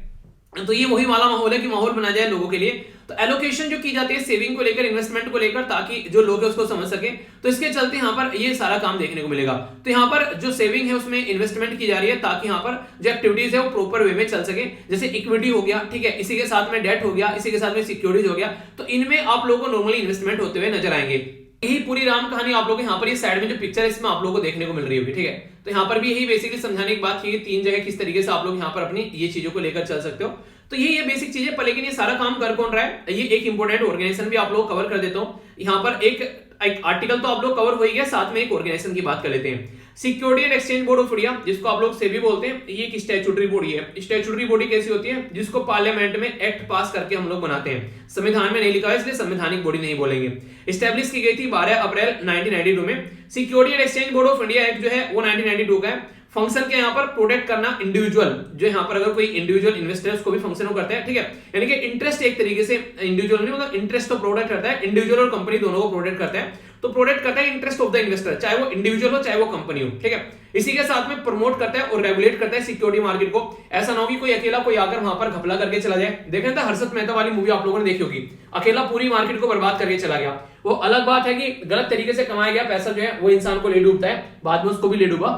तो ये वही वाला माहौल है कि माहौल बना जाए लोगों के लिए। तो एलोकेशन जो की जाती है सेविंग को लेकर, इन्वेस्टमेंट को लेकर, ताकि जो लोग है उसको समझ सके, तो इसके चलते यहाँ पर ये सारा काम देखने को मिलेगा। तो यहाँ पर जो सेविंग है उसमें इन्वेस्टमेंट की जा रही है ताकि यहाँ पर जो एक्टिविटीज है वो प्रॉपर वे में चल सके। जैसे इक्विटी हो गया, ठीक है, इसी के साथ में डेट हो गया, इसी के साथ में सिक्योरिटीज हो गया, तो इनमें आप लोगों को नॉर्मली इन्वेस्टमेंट होते हुए नजर आएंगे। यही पूरी राम कहानी आप लोग यहाँ पर ये साइड में जो पिक्चर है इसमें आप लोगों को देखने को मिल रही होगी, ठीक है। तो यहाँ पर भी यही बेसिकली समझाने की बात की, 3 जगह किस तरीके से आप लोग यहाँ पर अपनी ये चीजों को लेकर चल सकते हो। तो ये बेसिक चीज है, पर लेकिन ये सारा काम कर कौन रहा है, ये एक इंपॉर्टेंट ऑर्गेनाइजेशन भी आप लोग कवर कर देता हूँ यहाँ पर। एक आर्टिकल तो आप लोग कवर हो ही गया, साथ में एक ऑर्गेनाइजेशन की बात कर लेते हैं। Security and exchange board of India, जिसको आप लोग सेबी बोलते हैं, ये एक स्टैट्यूटरी बॉडी है। स्टैट्यूटरी बॉडी कैसी होती है, जिसको पार्लियामेंट में एक्ट पास करके हम लोग बनाते हैं। संविधान में नहीं लिखा है इसलिए संवैधानिक बॉडी नहीं बोलेंगे। एस्टैब्लिश की गई थी 12 अप्रैल 1992 में। Security and exchange board of India act जो है वो 1992 का है। फंक्शन के यहाँ पर प्रोटेक्ट करना इंडिविजुअल, जो यहाँ पर अगर कोई इंडिविजुअल इन्वेस्टर है उसको भी फंक्शन करता है, ठीक है, यानी कि इंटरेस्ट एक तरीके से इंडिविजुअल नहीं, मतलब इंटरेस्ट तो प्रोटेक्ट करता है, इंडिविजुअल और कंपनी दोनों को प्रोटेक्ट करता है। तो प्रोटेक्ट करता है इंटरेस्ट ऑफ द इन्वेस्टर, चाहे वो इंडिविजुअल हो चाहे वो कंपनी हो, ठीक है। इसी के साथ में प्रमोट करता है और रेगुलेट करता है सिक्योरिटी मार्केट को। ऐसा ना हो कि कोई अकेला कोई आकर वहां पर घपला करके चला जाए। देखें था हर्षद मेहता वाली मूवी आप लोगों ने देखी होगी, अकेला पूरी मार्केट को बर्बाद करके चला गया। वो अलग बात है कि गलत तरीके से कमाया गया पैसा जो है वो इंसान को ले डूबता है, बाद में उसको भी ले डूबा।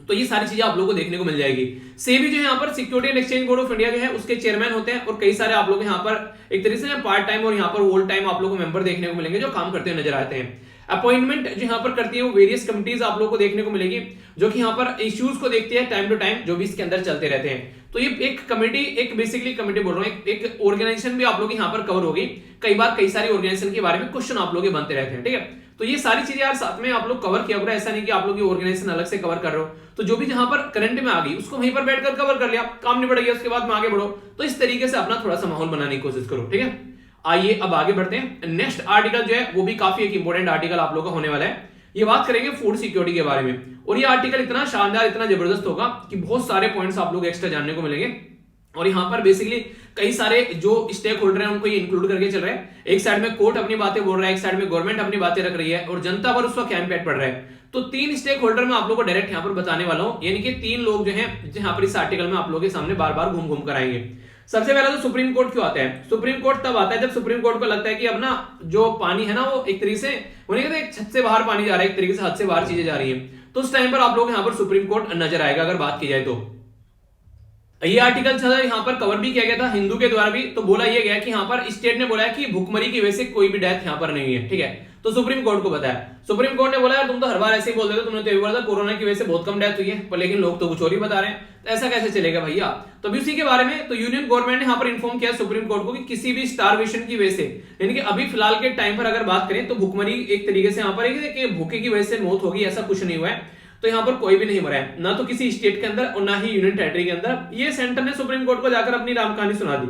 तो ये सारी चीजें आप लोगों को देखने को मिल जाएगी। सेबी जो है यहाँ पर security and exchange board of India जो है उसके चेयरमैन होते हैं, और कई सारे आप लोग यहाँ पर एक तरीके से पार्ट टाइम और यहाँ पर होल टाइम आप लोगों को मेंबर देखने को मिलेंगे जो काम करते हुए नजर आते हैं। अपॉइंटमेंट जो यहाँ पर करती है वो वेरियस कमिटीज आप लोगों को देखने को मिलेगी, जो कि यहाँ पर इश्यूज को देखती है टाइम टू टाइम, जो भी इसके अंदर चलते रहते हैं। तो ये एक कमेटी, एक बेसिकली कमेटी बोल रहा हूँ, एक ऑर्गेनाइजेशन भी आप लोग यहाँ पर कवर होगी। कई बार कई सारी ऑर्गेनाइजेशन के बारे में क्वेश्चन आप लोग बनते रहते हैं, ठीक है। तो ये सारी चीजें यार साथ में आप लोग कवर किया होगा, ऐसा नहीं कि आप लोग ये ऑर्गेनाइजेशन अलग से कवर कर रहे हो। तो जो भी जहां पर करंट में आ गई उसको वहीं पर बैठकर कवर कर लिया, काम निबट गया, उसके बाद में आगे बढ़ो। तो इस तरीके से अपना थोड़ा सा माहौल बनाने की कोशिश करो, ठीक है। आइए अब आगे बढ़ते हैं। नेक्स्ट आर्टिकल जो है वो भी काफी एक इंपॉर्टेंट आर्टिकल आप लोग का होने वाला है। ये बात करेंगे फूड सिक्योरिटी के बारे में, और ये आर्टिकल इतना शानदार, इतना जबरदस्त होगा कि बहुत सारे पॉइंट्स आप लोग एक्स्ट्रा जानने को मिलेंगे। और यहाँ पर बेसिकली कई सारे जो स्टेक होल्डर हैं उनको ये इंक्लूड करके चल रहे हैं। एक साइड में कोर्ट अपनी बातें बोल रहा है, एक साइड में गवर्नमेंट अपनी बातें रख रही है और जनता पर उसका क्या इम्पैक्ट पड़ रहा है। तो 3 स्टेक होल्डर मैं आप लोगों को डायरेक्ट यहाँ पर बताने वाला हूं, यानी कि 3 लोग जो हैं यहाँ पर इस आर्टिकल में आप लोगों के सामने बार बार घूम घूम कर आएंगे। सबसे पहला तो सुप्रीम कोर्ट क्यों आता है? सुप्रीम कोर्ट तब आता है जब सुप्रीम कोर्ट को लगता है कि अब ना जो पानी है ना वो एक तरीके से उन्हें कहते हैं छत से बाहर पानी जा रहा है, एक तरीके से हद से बाहर चीजें जा रही है, तो उस टाइम पर आप लोग यहाँ पर सुप्रीम कोर्ट नजर आएगा अगर बात की जाए तो। ये आर्टिकल था यहाँ पर कवर भी किया गया था हिंदू के द्वारा भी, तो बोला यह गया कि यहाँ पर स्टेट ने बोला है कि भूखमरी की वजह से कोई भी डेथ यहाँ पर नहीं है, ठीक है। तो सुप्रीम कोर्ट को बताया, सुप्रीम कोर्ट ने बोला यार तुम तो हर बार ऐसे ही बोल देते हो, तुमने तो ये बोला था कोरोना की वजह से बहुत कम डेथ हुई है, पर लेकिन लोग तो कुछ और ही बता रहे हैं, तो ऐसा कैसे चलेगा भैया। तो अभी उसी के बारे में तो यूनियन गवर्नमेंट ने यहाँ पर इन्फॉर्म किया सुप्रीम कोर्ट को कि किसी भी स्टारवेशन की वजह से, यानी कि अभी फिलहाल के टाइम पर अगर बात करें तो भूखमरी एक तरीके से यहाँ पर भूखे की वजह से मौत होगी ऐसा कुछ नहीं हुआ है। तो यहाँ पर कोई भी नहीं मरा है, ना तो किसी स्टेट के अंदर और ना ही यूनियन टेरिटरी के अंदर। ये सेंटर ने सुप्रीम कोर्ट को जाकर अपनी राम कहानी सुना दी।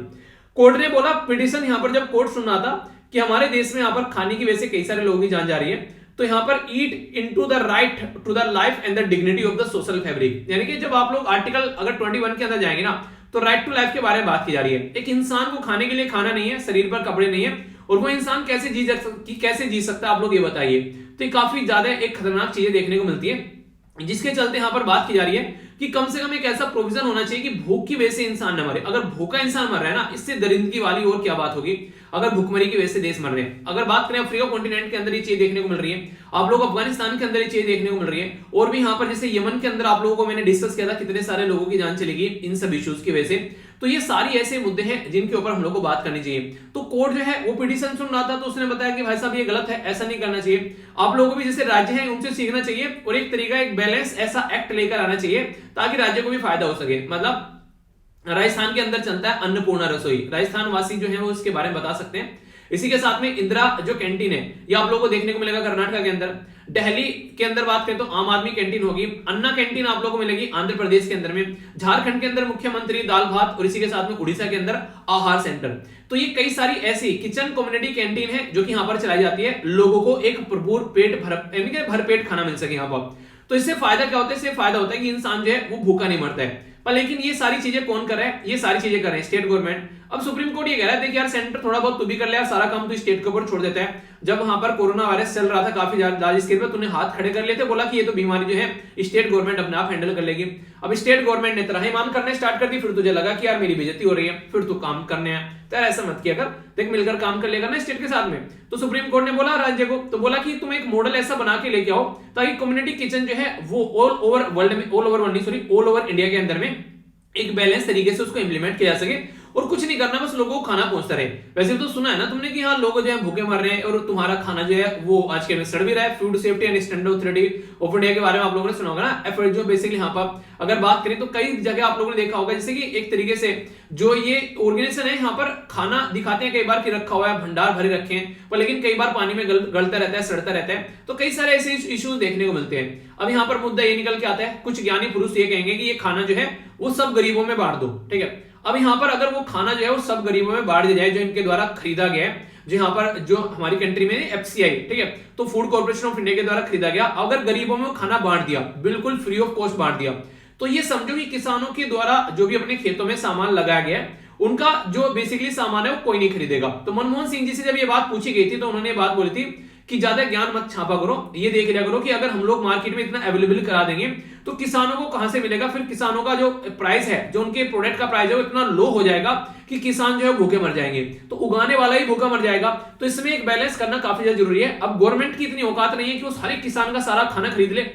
कोर्ट ने बोला पिटिशन यहाँ पर जब कोर्ट सुना था कि हमारे देश में यहाँ पर खाने की वजह से कई सारे लोगों की जान जा रही है, तो यहाँ पर it into the right to the life and the dignity of the social fabric, यानी कि जब आप लोग आर्टिकल अगर 21 के अंदर जाएंगे ना तो राइट टू लाइफ के बारे में बात की जा रही है। एक इंसान को खाने के लिए खाना नहीं है, शरीर पर कपड़े नहीं है, और वो इंसान कैसे जी सकता है, आप लोग ये बताइए। तो ये काफी ज्यादा एक खतरनाक चीजें देखने को मिलती है, जिसके चलते यहां पर बात की जा रही है कि कम से कम एक ऐसा प्रोविजन होना चाहिए कि भूख की वजह से इंसान न मरे। अगर भूखा इंसान मर रहा है ना, इससे दरिंदगी वाली और क्या बात होगी अगर भूखमरी की वजह से देश मर रहे हैं। अगर बात करें अफ्रीका कॉन्टिनेंट के अंदर ये चीज देखने को मिल रही है, आप लोग अफगानिस्तान के अंदर ये चीज देखने को मिल रही है, और भी यहाँ पर जैसे यमन के अंदर आप लोगों को मैंने डिस्कस किया था कितने सारे लोगों की जान चलेगी इन सब इश्यूज की वजह से। तो ये सारी ऐसे मुद्दे हैं जिनके ऊपर हम लोग को बात करनी चाहिए। तो कोर्ट जो है वो पिटीशन सुन रहा था, तो उसने बताया कि भाई साहब ये गलत है, ऐसा नहीं करना चाहिए। आप लोगों को भी जैसे राज्य हैं उनसे सीखना चाहिए और एक तरीका एक बैलेंस ऐसा एक्ट लेकर आना चाहिए ताकि राज्य को भी फायदा हो सके। मतलब राजस्थान के अंदर चलता है अन्नपूर्णा रसोई, राजस्थान वासी जो है वो इसके बारे में बता सकते हैं। इसी के साथ में इंदिरा जो कैंटीन है ये आप लोगों को देखने को मिलेगा कर्नाटक के अंदर। दिल्ली के अंदर बात करें तो आम आदमी कैंटीन होगी, अन्ना कैंटीन आप लोगों को मिलेगी आंध्र प्रदेश के अंदर में, झारखंड के अंदर मुख्यमंत्री दाल भात, और इसी के साथ में उड़ीसा के अंदर आहार सेंटर। तो ये कई सारी ऐसी किचन कम्युनिटी कैंटीन है जो कि यहाँ पर चलाई जाती है, लोगों को एक भरपूर पेट भरपेट खाना मिल सके यहाँ पर। तो इससे फायदा क्या होता है? इससे फायदा होता है कि इंसान जो है वो भूखा नहीं मरता है। पर लेकिन ये सारी चीजें कौन कर रहा है? ये सारी चीजें कर रहे हैं स्टेट गवर्नमेंट। अब सुप्रीम कोर्ट ये कह रहा है देखिए यार सेंटर थोड़ा बहुत तू भी कर ले यार, सारा काम तो स्टेट के ऊपर छोड़ देता है। जब वहां पर कोरोना वायरस चल रहा था काफी ज्यादा स्केल पर, तूने हाथ खड़े कर लिए थे, बोला कि ये तो बीमारी जो है स्टेट गवर्नमेंट अपने आप हैंडल कर लेगी। अब स्टेट गवर्नमेंट ने त्राहिमाम करने स्टार्ट कर दी, फिर तुझे लगा कि यार मेरी बेइज्जती हो रही है, फिर तू काम करने आया। तो यार ऐसा मत किया कर, देख मिलकर काम कर लेगा ना स्टेट के साथ में। तो सुप्रीम कोर्ट ने बोला राज्य को, तो बोला कि तुम एक मॉडल ऐसा बना के लेके आओ ताकि कम्युनिटी किचन जो है वो ऑल ओवर वर्ल्ड में, ऑल ओवर इंडिया के अंदर में एक बैलेंस तरीके से उसको इंप्लीमेंट किया जा सके। और कुछ नहीं करना, बस लोगों को खाना पहुंचता रहे। वैसे तो सुना है ना तुमने कि हाँ लोग जो है भूखे मर रहे हैं और तुम्हारा खाना जो है वो आज के में सड़ भी रहा है। Food safety and standard authority of India के बारे में आप लोगों ने सुना होगा ना, एफर्ट जो बेसिकली यहाँ पर अगर बात करें तो कई जगह आप लोगों ने देखा होगा, जैसे कि एक तरीके से जो ये ऑर्गेनाइजेशन है यहाँ पर खाना दिखाते हैं कई बार कि रखा हुआ है, भंडार भरे रखे हैं, पर लेकिन कई बार पानी में गलता रहता है, सड़ता रहता है। तो कई सारे ऐसे इश्यूज देखने को मिलते हैं। अब यहाँ पर मुद्दा ये निकल के आता है, कुछ ज्ञानी पुरुष ये कहेंगे कि ये खाना जो है वो सब गरीबों में बांट दो, ठीक है। अब यहाँ पर अगर वो खाना जो है वो सब गरीबों में बांट दिया जाए जो इनके द्वारा खरीदा गया है, जो यहाँ पर जो हमारी कंट्री में एफसीआई, ठीक है, तो फूड कॉर्पोरेशन ऑफ इंडिया के द्वारा खरीदा गया, अगर गरीबों में वो खाना बांट दिया, बिल्कुल फ्री ऑफ कॉस्ट बांट दिया, तो ये समझो कि किसानों के द्वारा जो भी अपने खेतों में सामान लगाया गया है उनका जो बेसिकली सामान है वो कोई नहीं खरीदेगा। तो मनमोहन सिंह जी से जब ये बात पूछी गई थी तो उन्होंने बात बोली थी कि ज्यादा ज्ञान मत छापा करो, ये देख लिया करो कि अगर हम लोग मार्केट में इतना अवेलेबल करा देंगे तो किसानों को कहां से मिलेगा। फिर किसानों का जो प्राइस है, जो उनके प्रोडक्ट का प्राइस है वो इतना लो हो जाएगा कि किसान जो है भूखे मर जाएंगे, तो उगाने वाला ही भूखा मर जाएगा। तो इसमें एक बैलेंस करना काफी ज्यादा जरूरी है। अब गवर्नमेंट की इतनी औकात नहीं है कि वो हर एक किसान का सारा खाना खरीद ले,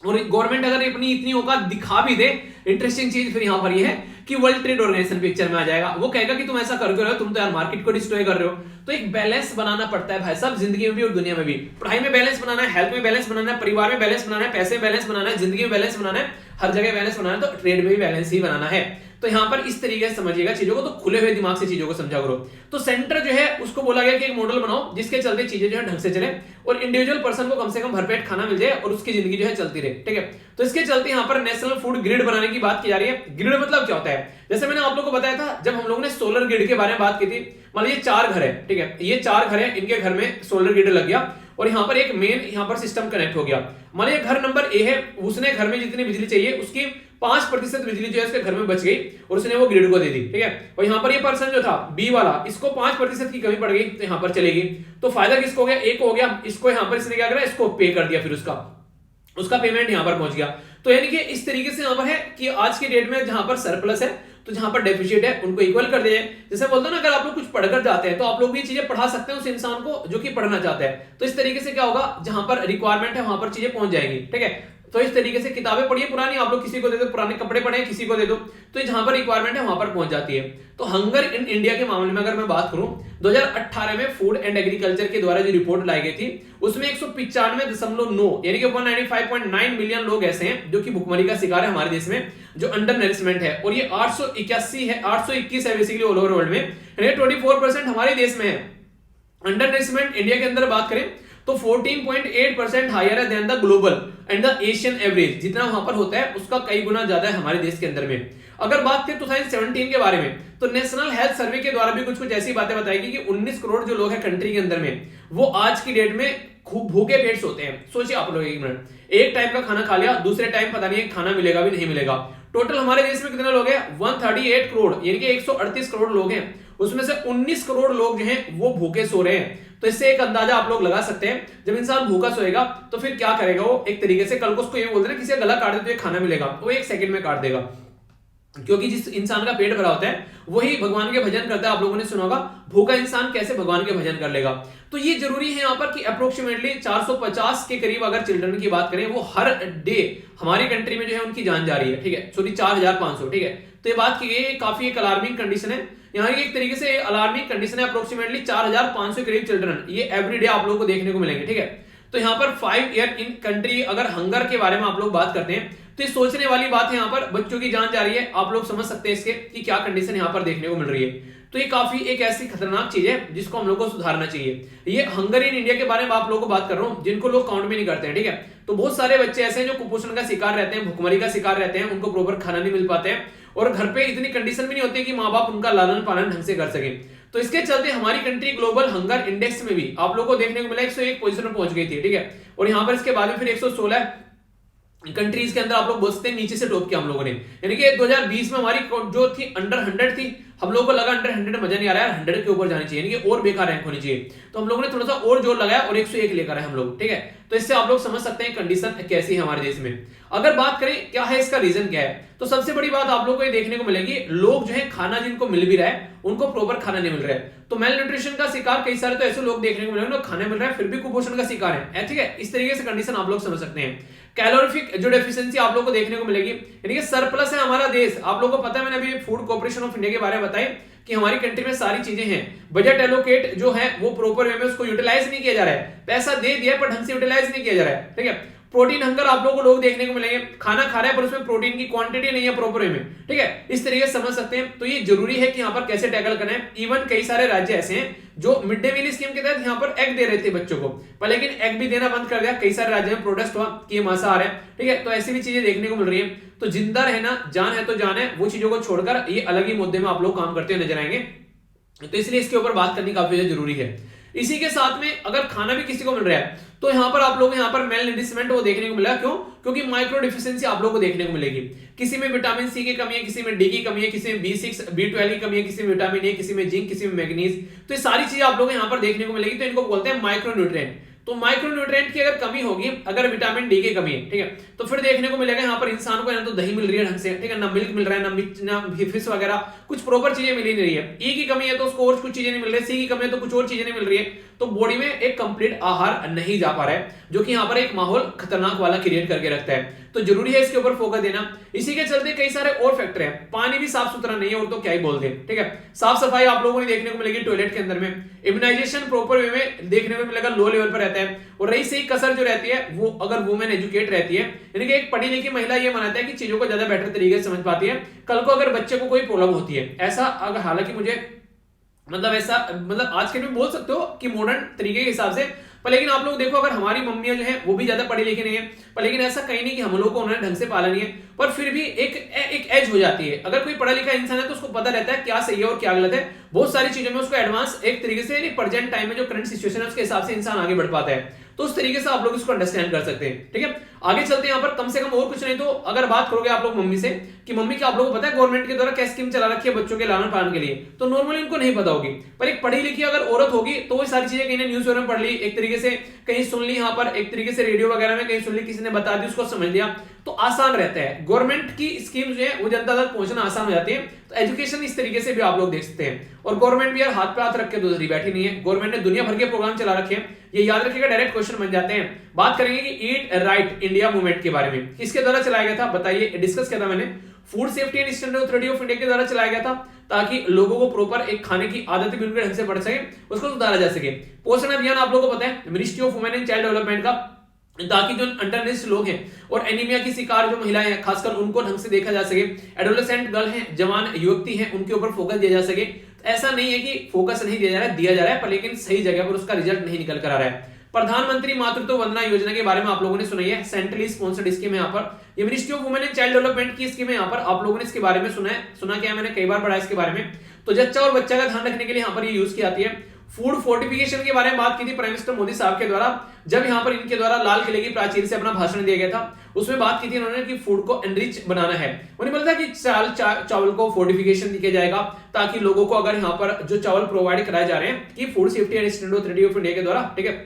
और गवर्नमेंट अगर अपनी इतनी औकात दिखा भी दे, इंटरेस्टिंग चीज फिर यहां पर ये है कि वर्ल्ड ट्रेड ऑर्गेनाइजेशन पिक्चर में आ जाएगा। वो कहेगा कि तुम ऐसा कर रहे हो, तुम तो यार मार्केट को डिस्ट्रॉय कर रहे हो। तो एक बैलेंस बनाना पड़ता है भाई साहब, जिंदगी में भी और दुनिया में भी। पढ़ाई में बैलेंस बनाना है, हेल्थ में बैलेंस बनाना है, परिवार में बैलेंस बनाना है, पैसे में बैलेंस बनाना है, जिंदगी में बैलेंस बनाना है, हर जगह बैलेंस बनाना है, तो ट्रेड में भी बैलेंस ही बनाना है। तो यहां पर इस तरीके से समझिएगा चीजों को, तो खुले हुए दिमाग से चीजों को समझा करो। तो सेंटर जो है उसको बोला गया कि एक मॉडल बनाओ जिसके चलते चीजें जो है ढंग से चले और इंडिविजुअल पर्सन को कम से कम भरपेट खाना मिल जाए और उसकी जिंदगी जो है चलती रहे, ठीक है। तो इसके चलते यहाँ पर नेशनल फूड ग्रिड बनाने की बात की जा रही है। ग्रिड मतलब क्या होता है? जैसे मैंने आप लोगों को बताया था जब हम लोगों ने सोलर ग्रिड के बारे में बात की थी, मान लीजिए 4 घर है, ठीक है, ये 4 घर है, इनके घर में सोलर ग्रिड लग गया और यहाँ पर एक मेन यहाँ पर सिस्टम कनेक्ट हो गया। मान लीजिए घर नंबर ए है, उसने घर में जितनी बिजली चाहिए उसकी 5% बिजली जो है उसके घर में बच गई और उसने वो ग्रिड को दे दी, ठीक है। और यहाँ पर ये पर्सन जो था बी वाला, इसको 5% की कमी पड़ गई तो यहाँ पर चलेगी। तो फायदा किसको हो गया, एक हो गया, इसको यहाँ पर इसने क्या करा, इसको पे कर दिया, फिर उसका पेमेंट यहाँ पर पहुंच गया। तो यानी कि इस तरीके से यहाँ पर है कि आज की डेट में जहां पर सरप्लस है तो जहां पर डेफिशिट है उनको इक्वल कर दिया। जैसे बोलते हैं ना, अगर आप लोग कुछ पढ़कर जाते हैं तो आप लोग भी चीजें पढ़ा सकते हैं उस इंसान को जो कि पढ़ना चाहता है। तो इस तरीके से क्या होगा, जहां पर रिक्वायरमेंट है वहां पर चीजें पहुंच जाएंगी, ठीक है। तो इस तरीके से किताबें पढ़िए पुरानी, आप लोग किसी को दे दो, पुराने कपड़े पढ़े किसी को दे दो, तो जहां पर रिक्वायरमेंट है वहां पर पहुंच जाती है। तो हंगर इन इंडिया के मामले में अगर मैं बात करूं, 2018 में फूड एंड एग्रीकल्चर के द्वारा जो रिपोर्ट लाई गई थी उसमें 195.9 यानी कि 195.9 मिलियन लोग ऐसे हैं जो कि भुखमरी का शिकार है हमारे देश में, जो अंडर नरिशमेंट है। और ये 881 है, 821 है बेसिकली ऑल ओवर वर्ल्ड में, यानी 24% हमारे देश में है। अंडर नरिशमेंट इंडिया के अंदर बात करें तो 14.8% हायर है than the global and the Asian average, जितना वहां पर होता है उसका कई गुना ज्यादा है हमारे देश के अंदर में। अगर बात करें 2017 के बारे में तो नेशनल हेल्थ सर्वे के द्वारा भी कुछ ऐसी बातें बताएगी कि 19 करोड़ जो लोग हैं कंट्री के अंदर में, वो आज की डेट में खूब भूखे पेट सोते हैं। सोचिए आप लोग एक मिनट, एक टाइम का खाना खा लिया, दूसरे टाइम पता नहीं खाना मिलेगा भी नहीं मिलेगा। टोटल हमारे देश में कितने लोग हैं, 138 करोड़ यानी कि 138 करोड़ लोग हैं, उसमें से 19 करोड़ लोग जो हैं वो भूखे सो रहे हैं। तो इससे एक अंदाजा आप लोग लगा सकते हैं, जब इंसान भूखा सोएगा तो फिर क्या करेगा वो, एक तरीके से कल को उसको ये बोलते हैं किसी का गला काट दे तो ये खाना मिलेगा, वो 1 सेकंड में काट देगा, क्योंकि जिस इंसान का पेट भरा होता है वही भगवान के भजन करता है। आप लोगों ने सुना होगा भूखा इंसान कैसे भगवान के भजन कर लेगा। तो ये जरूरी है यहाँ पर कि अप्रोक्सीमेटली 450 के करीब अगर चिल्ड्रन की बात करें वो हर डे हमारी कंट्री में जो है उनकी जान जा रही है, ठीक है, सॉरी 4500, ठीक है। तो ये बात की गई काफी एक अलार्मिंग कंडीशन है, यहाँ की एक तरीके से अलार्मिंग कंडीशन है। अप्रोक्सीमेटली 4500 करीब चिल्ड्रन ये एवरीडे आप लोगों को देखने को मिलेंगे, ठीक है। तो यहाँ पर 5 ईयर इन कंट्री अगर हंगर के बारे में आप लोग बात करते हैं तो ये सोचने वाली बात है, यहाँ पर बच्चों की जान जा रही है। आप लोग समझ सकते हैं इसके कि क्या कंडीशन यहाँ पर देखने को मिल रही है। तो ये काफी एक ऐसी खतरनाक चीज है जिसको हम लोग को सुधारना चाहिए। ये हंगर इन इंडिया के बारे में आप लोगों को बात कर रहा हूं जिनको लोग काउंट में नहीं करते हैं, ठीक है। तो बहुत सारे बच्चे ऐसे हैं जो कुपोषण का शिकार रहते हैं, भुखमरी का शिकार रहते हैं, उनको प्रॉपर खाना नहीं मिल पाते हैं और घर पे इतनी कंडीशन भी नहीं होती कि माँ बाप उनका लालन पालन ढंग से कर सके। तो इसके चलते हमारी कंट्री ग्लोबल हंगर इंडेक्स में भी आप लोगों को देखने को मिला 101 पोजीशन में पहुंच गई थी, ठीक है। और यहाँ पर इसके बाद में फिर 116 कंट्रीज के अंदर आप लोग बोल सकते हैं नीचे से टॉप किया हम लोगों ने। यानी कि 2020 में हमारी जो थी अंडर 100 थी, हम लोगों को लगा अंडर 100 मजा नहीं आ रहा है, 100 के ऊपर जानी चाहिए, यानी कि और बेकार रैंक होनी चाहिए। तो हम लोगों ने थोड़ा सा और जोर लगाया और 101 लेकर आए हम लोग, ठीक है। तो इससे आप लोग समझ सकते हैं कंडीशन कैसी है हमारे देश में। अगर बात करें क्या है इसका रीजन क्या है, तो सबसे बड़ी बात आप लोगों को ये देखने को मिलेगी, लोग जो है खाना जिनको मिल भी रहा है उनको प्रॉपर खाना नहीं मिल रहा है। तो मेल न्यूट्रिशन का शिकार कई सारे तो ऐसे लोग देखने को मिलेंगे, खाना मिल रहा है फिर भी कुपोषण का शिकार है, ठीक है। इस तरीके से कंडीशन आप लोग समझ सकते हैं। कैलोरीफिक जो डेफिशिएंसी आप लोगों को देखने को मिलेगी, यानी कि सरप्लस है हमारा देश। आप लोगों को पता है, मैंने अभी फूड कॉर्पोरेशन ऑफ इंडिया के बारे में बताई कि हमारी कंट्री में सारी चीजें हैं, बजट एलोकेट जो है वो प्रॉपर वे में उसको यूटिलाइज नहीं किया जा रहा है, पैसा दे दिया पर ढंग से यूटिलाइज नहीं किया जा रहा है, ठीक है। प्रोटीन हंगर आप लोगों को लोग देखने को मिलेंगे, खाना खा रहे हैं पर उसमें प्रोटीन की क्वांटिटी नहीं है प्रॉपर वे में, ठीक है। इस तरीके से समझ सकते हैं। तो ये जरूरी है कि यहाँ पर कैसे टैकल करना है। इवन कई सारे राज्य ऐसे हैं जो मिड डे मील स्कीम के तहत यहाँ पर एग दे रहे थे बच्चों को, पर लेकिन एग भी देना बंद कर दिया। कई सारे राज्यों में प्रोटेस्ट हुआ कि ये मांसाहार है, ठीक है। तो ऐसी भी चीजें देखने को मिल रही है। तो जिंदा रहना, जान है तो जान है, वो चीजों को छोड़कर ये अलग ही मुद्दे में आप लोग काम करते हुए नजर आएंगे। तो इसलिए इसके ऊपर बात करनी काफी जरूरी है। इसी के साथ में अगर खाना भी किसी को मिल रहा है तो यहाँ पर आप लोग यहाँ पर मेल न्यूट्रिशमेंट वो देखने को मिला, क्यों? क्योंकि माइक्रो डिफिशियंसी आप लोगों को देखने को मिलेगी। किसी में विटामिन सी की कमी है, किसी में डी की कमी है, किसी में B6 B12 की कमी है, किसी में विटामिन ए, किसी में जिंक, किसी में मैग्नीज। तो ये सारी चीजें आप लोग यहाँ पर देखने को मिलेगी। तो इनको बोलते हैं माइक्रो न्यूट्रिएंट। तो माइक्रो न्यूट्रिएंट की अगर कमी होगी, अगर विटामिन डी की कमी है, ठीक है, तो फिर देखने को मिलेगा यहाँ पर इंसान को ना तो दही मिल रही है ढंग से, ठीक है, ना मिल्क मिल रहा है, ना फिश वगैरह कुछ प्रॉपर चीजें मिल ही नहीं रही है। ई की कमी है तो उसको और कुछ चीजें नहीं मिल रही है, सी की कमी है तो कुछ और चीजें नहीं मिल रही है। तो बॉडी में एक कंप्लीट आहार नहीं जा पा रहा है, जो कि यहाँ पर एक माहौल खतरनाक वाला क्रिएट करके रखता है। तो जरूरी है इसके ऊपर फोकस देना। इसी के चलते कई सारे और फैक्टर हैं। पानी भी साफ सुथरा नहीं है और तो क्या ही बोल दे, ठीक है। साफ सफाई आप लोगों को देखने को मिलेगी टॉयलेट के अंदर में। इम्यूनाइजेशन प्रॉपर वे में देखने को मिलेगा, लो लेवल पर रहता है। और रही सही कसर जो रहती है वो अगर वुमेन एजुकेट रहती है, यानी कि एक पढ़ी लिखी महिला ये मानता है कि चीजों को ज्यादा बेटर तरीके से समझ पाती है। कल को अगर बच्चे को कोई प्रॉब्लम होती है, ऐसा अगर हालांकि मुझे मतलब आज के भी बोल सकते हो कि मॉडर्न तरीके के हिसाब से, पर लेकिन आप लोग देखो अगर हमारी मम्मियां जो है वो भी ज्यादा पढ़ी लिखी नहीं है, पर लेकिन ऐसा कहीं नहीं कि हम लोग को उन्होंने ढंग से पाला नहीं है, पर फिर भी एक एज हो जाती है। अगर कोई पढ़ा लिखा इंसान है तो उसको पता रहता है क्या सही है और क्या गलत है। बहुत सारी चीजों में उसको एडवांस एक तरीके से प्रेजेंट टाइम में जो करंट सिचुएशन है उसके हिसाब से इंसान आगे बढ़ पाता है। तो उस तरीके से आप लोग इसको अंडरस्टैंड कर सकते हैं, ठीक है। आगे चलते हैं यहाँ पर, कम से कम और कुछ नहीं तो अगर बात करोगे आप लोग मम्मी से कि मम्मी क्या आप लोगों को पता है गवर्नमेंट के द्वारा क्या स्कीम चला रखी है बच्चों के लालन पालन के लिए, तो नॉर्मली उनको नहीं पता होगी। पर एक पढ़ी लिखी अगर औरत होगी तो वो सारी चीजें कहीं न्यूज में पढ़ ली, एक तरीके से कहीं सुन ली, यहाँ पर एक तरीके से रेडियो वगैरह में कहीं सुन ली, किसी ने बता दी उसको समझ लिया, तो आसान रहता है। गवर्नमेंट की स्कीम जो है वो जनता तक पहुंचना आसान हो जाती है। तो एजुकेशन इस तरीके से भी आप लोग देख सकते हैं। और गवर्नमेंट भी यार हाथ पे हाथ रख के दूसरी बैठी नहीं है, गवर्नमेंट ने दुनिया भर के प्रोग्राम चला रखे हैं, ये याद रखिएगा, डायरेक्ट क्वेश्चन बन जाते हैं। बात करेंगे कि ईट राइट इंडिया मूवमेंट के बारे में, किसके द्वारा चलाया गया था बताइए, डिस्कस किया था मैंने। Food safety and standard authority of India के द्वारा चलाया गया था, ताकि लोगों को प्रॉपर एक खाने की आदत भी उनके ढंग से पड़ सके, उसको सुधारा जा सके। पोषण अभियान आप लोगों को पता है ministry of women and child development का, ताकि जो अंडरनेस्ड लोग हैं और एनीमिया की शिकार जो महिलाएं हैं खासकर उनको ढंग से देखा जा सके, एडोलेसेंट गर्ल हैं, जवान युवती हैं, उनके ऊपर फोकस दिया जा सके। ऐसा नहीं है कि फोकस नहीं दिया जा रहा है, दिया जा रहा है, पर लेकिन सही जगह पर उसका रिजल्ट नहीं निकल कर आ रहा है। प्रधानमंत्री मातृत्व वंदना योजना के बारे में आप लोगों ने सुना है, सेंट्रली स्पॉन्सर्ड स्कीम है यहाँ पर, ये ministry of women and child development की स्कीम है यहाँ पर, आप लोगों ने इसके बारे में सुना क्या है, मैंने कई बार पढ़ा इसके बारे में। तो जच्चा और बच्चा का ध्यान रखने के लिए यहाँ पर ये यूज की आती है। फूड फोर्टिफिकेशन के बारे में बात की थी प्राइम मिनिस्टर मोदी साहब के द्वारा, जब यहाँ पर इनके द्वारा लाल किले की प्राचीर से अपना भाषण दिया गया था, उसमें बात की थी उन्होंने कि फूड को एनरिच बनाना है। उन्हें बोला था कि चावल को फोर्टिफिकेशन दिया जाएगा, ताकि लोगों को अगर यहाँ पर जो चावल प्रोवाइड कराए जा रहे हैं कि food safety and standard authority of India के द्वारा, ठीक है,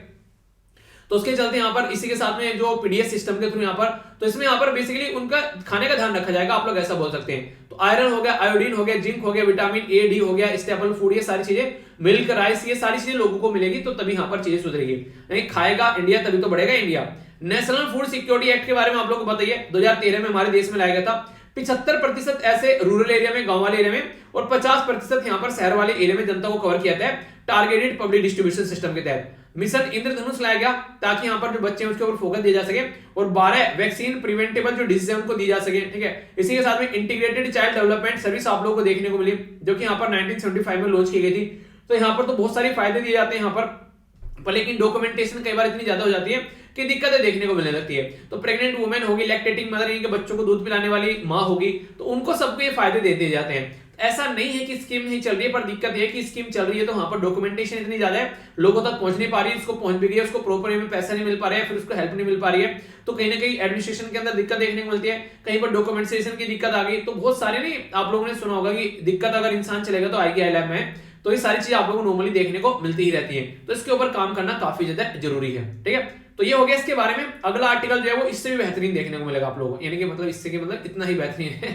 तो उसके चलते यहाँ पर इसी के साथ में जो पीडीएस सिस्टम के थ्रू यहाँ पर, तो इसमें यहाँ पर बेसिकली उनका खाने का ध्यान रखा जाएगा, आप लोग ऐसा बोल सकते हैं। तो आयरन हो गया, आयोडीन हो गया, जिंक हो गया, विटामिन ए डी हो गया, स्टेपल फूड, ये सारी चीजें, मिल्क राइस, ये सारी चीजें लोगों को मिलेगी, तो तभी यहाँ पर चीजें सुधरेगी। नहीं खाएगा इंडिया तभी तो बढ़ेगा India. National food security act के बारे में आप लोग को बताइए, 2013 में हमारे देश में लाया गया था। 75% ऐसे रूरल एरिया में, गांव वाले एरिया में, और 50% यहाँ पर शहर वाले एरिया में जनता को कवर किया था टारगेटेड पब्लिक डिस्ट्रीब्यूशन सिस्टम के तहत। मिशन इंद्रधनुष लाया गया, ताकि यहाँ पर जो बच्चे हैं उसके ऊपर फोकस दिया जा सके, और 12 वैक्सीन प्रिवेंटेबल जो डिजीज है उनको दी जा सके, ठीक है। इसी के साथ में इंटीग्रेटेड चाइल्ड डेवलपमेंट सर्विस आप लोगों को देखने को मिली, जो कि यहाँ पर 1975 में लॉन्च की गई थी। तो यहाँ पर तो बहुत सारे फायदे दिए जाते हैं यहाँ पर लेकिन डॉक्यूमेंटेशन कई बार इतनी ज्यादा हो जाती है कि दिक्कतें देखने को मिलने लगती है। तो प्रेग्नेंट वुमेन होगी, लैक्टेटिंग मदर यानी कि बच्चों को दूध पिलाने वाली माँ होगी, तो उनको सबको ये फायदे दे दिए जाते हैं। ऐसा नहीं है कि स्कीम नहीं चल रही है, पर दिक्कत है कि स्कीम चल रही है तो वहां पर डॉक्यूमेंटेशन इतनी ज्यादा है, लोगों तक पहुंच नहीं पा रही है, उसको पहुंच भी गई है, उसको प्रॉपर वे में पैसा नहीं मिल पा रहा है, फिर उसको हेल्प नहीं मिल पा रही है, तो कहीं ना कहीं एडमिनिस्ट्रेशन के अंदर दिक्कत देखने को मिलती है, कहीं पर डॉक्यूमेंटेशन की दिक्कत आ गई। तो बहुत सारे नहीं, आप लोगों ने सुना होगा कि दिक्कत अगर इंसान चलेगा तो आएगी आईलैब में, तो ये सारी चीजें आप लोगों को नॉर्मली देखने को मिलती ही रहती है। तो इसके ऊपर काम करना काफी ज्यादा जरूरी है, ठीक है। तो ये हो गया इसके बारे में। अगला आर्टिकल जो है वो इससे भी बेहतरीन देखने को मिलेगा आप लोगों को, यानी कि मतलब इससे के मतलब इतना ही बेहतरीन है,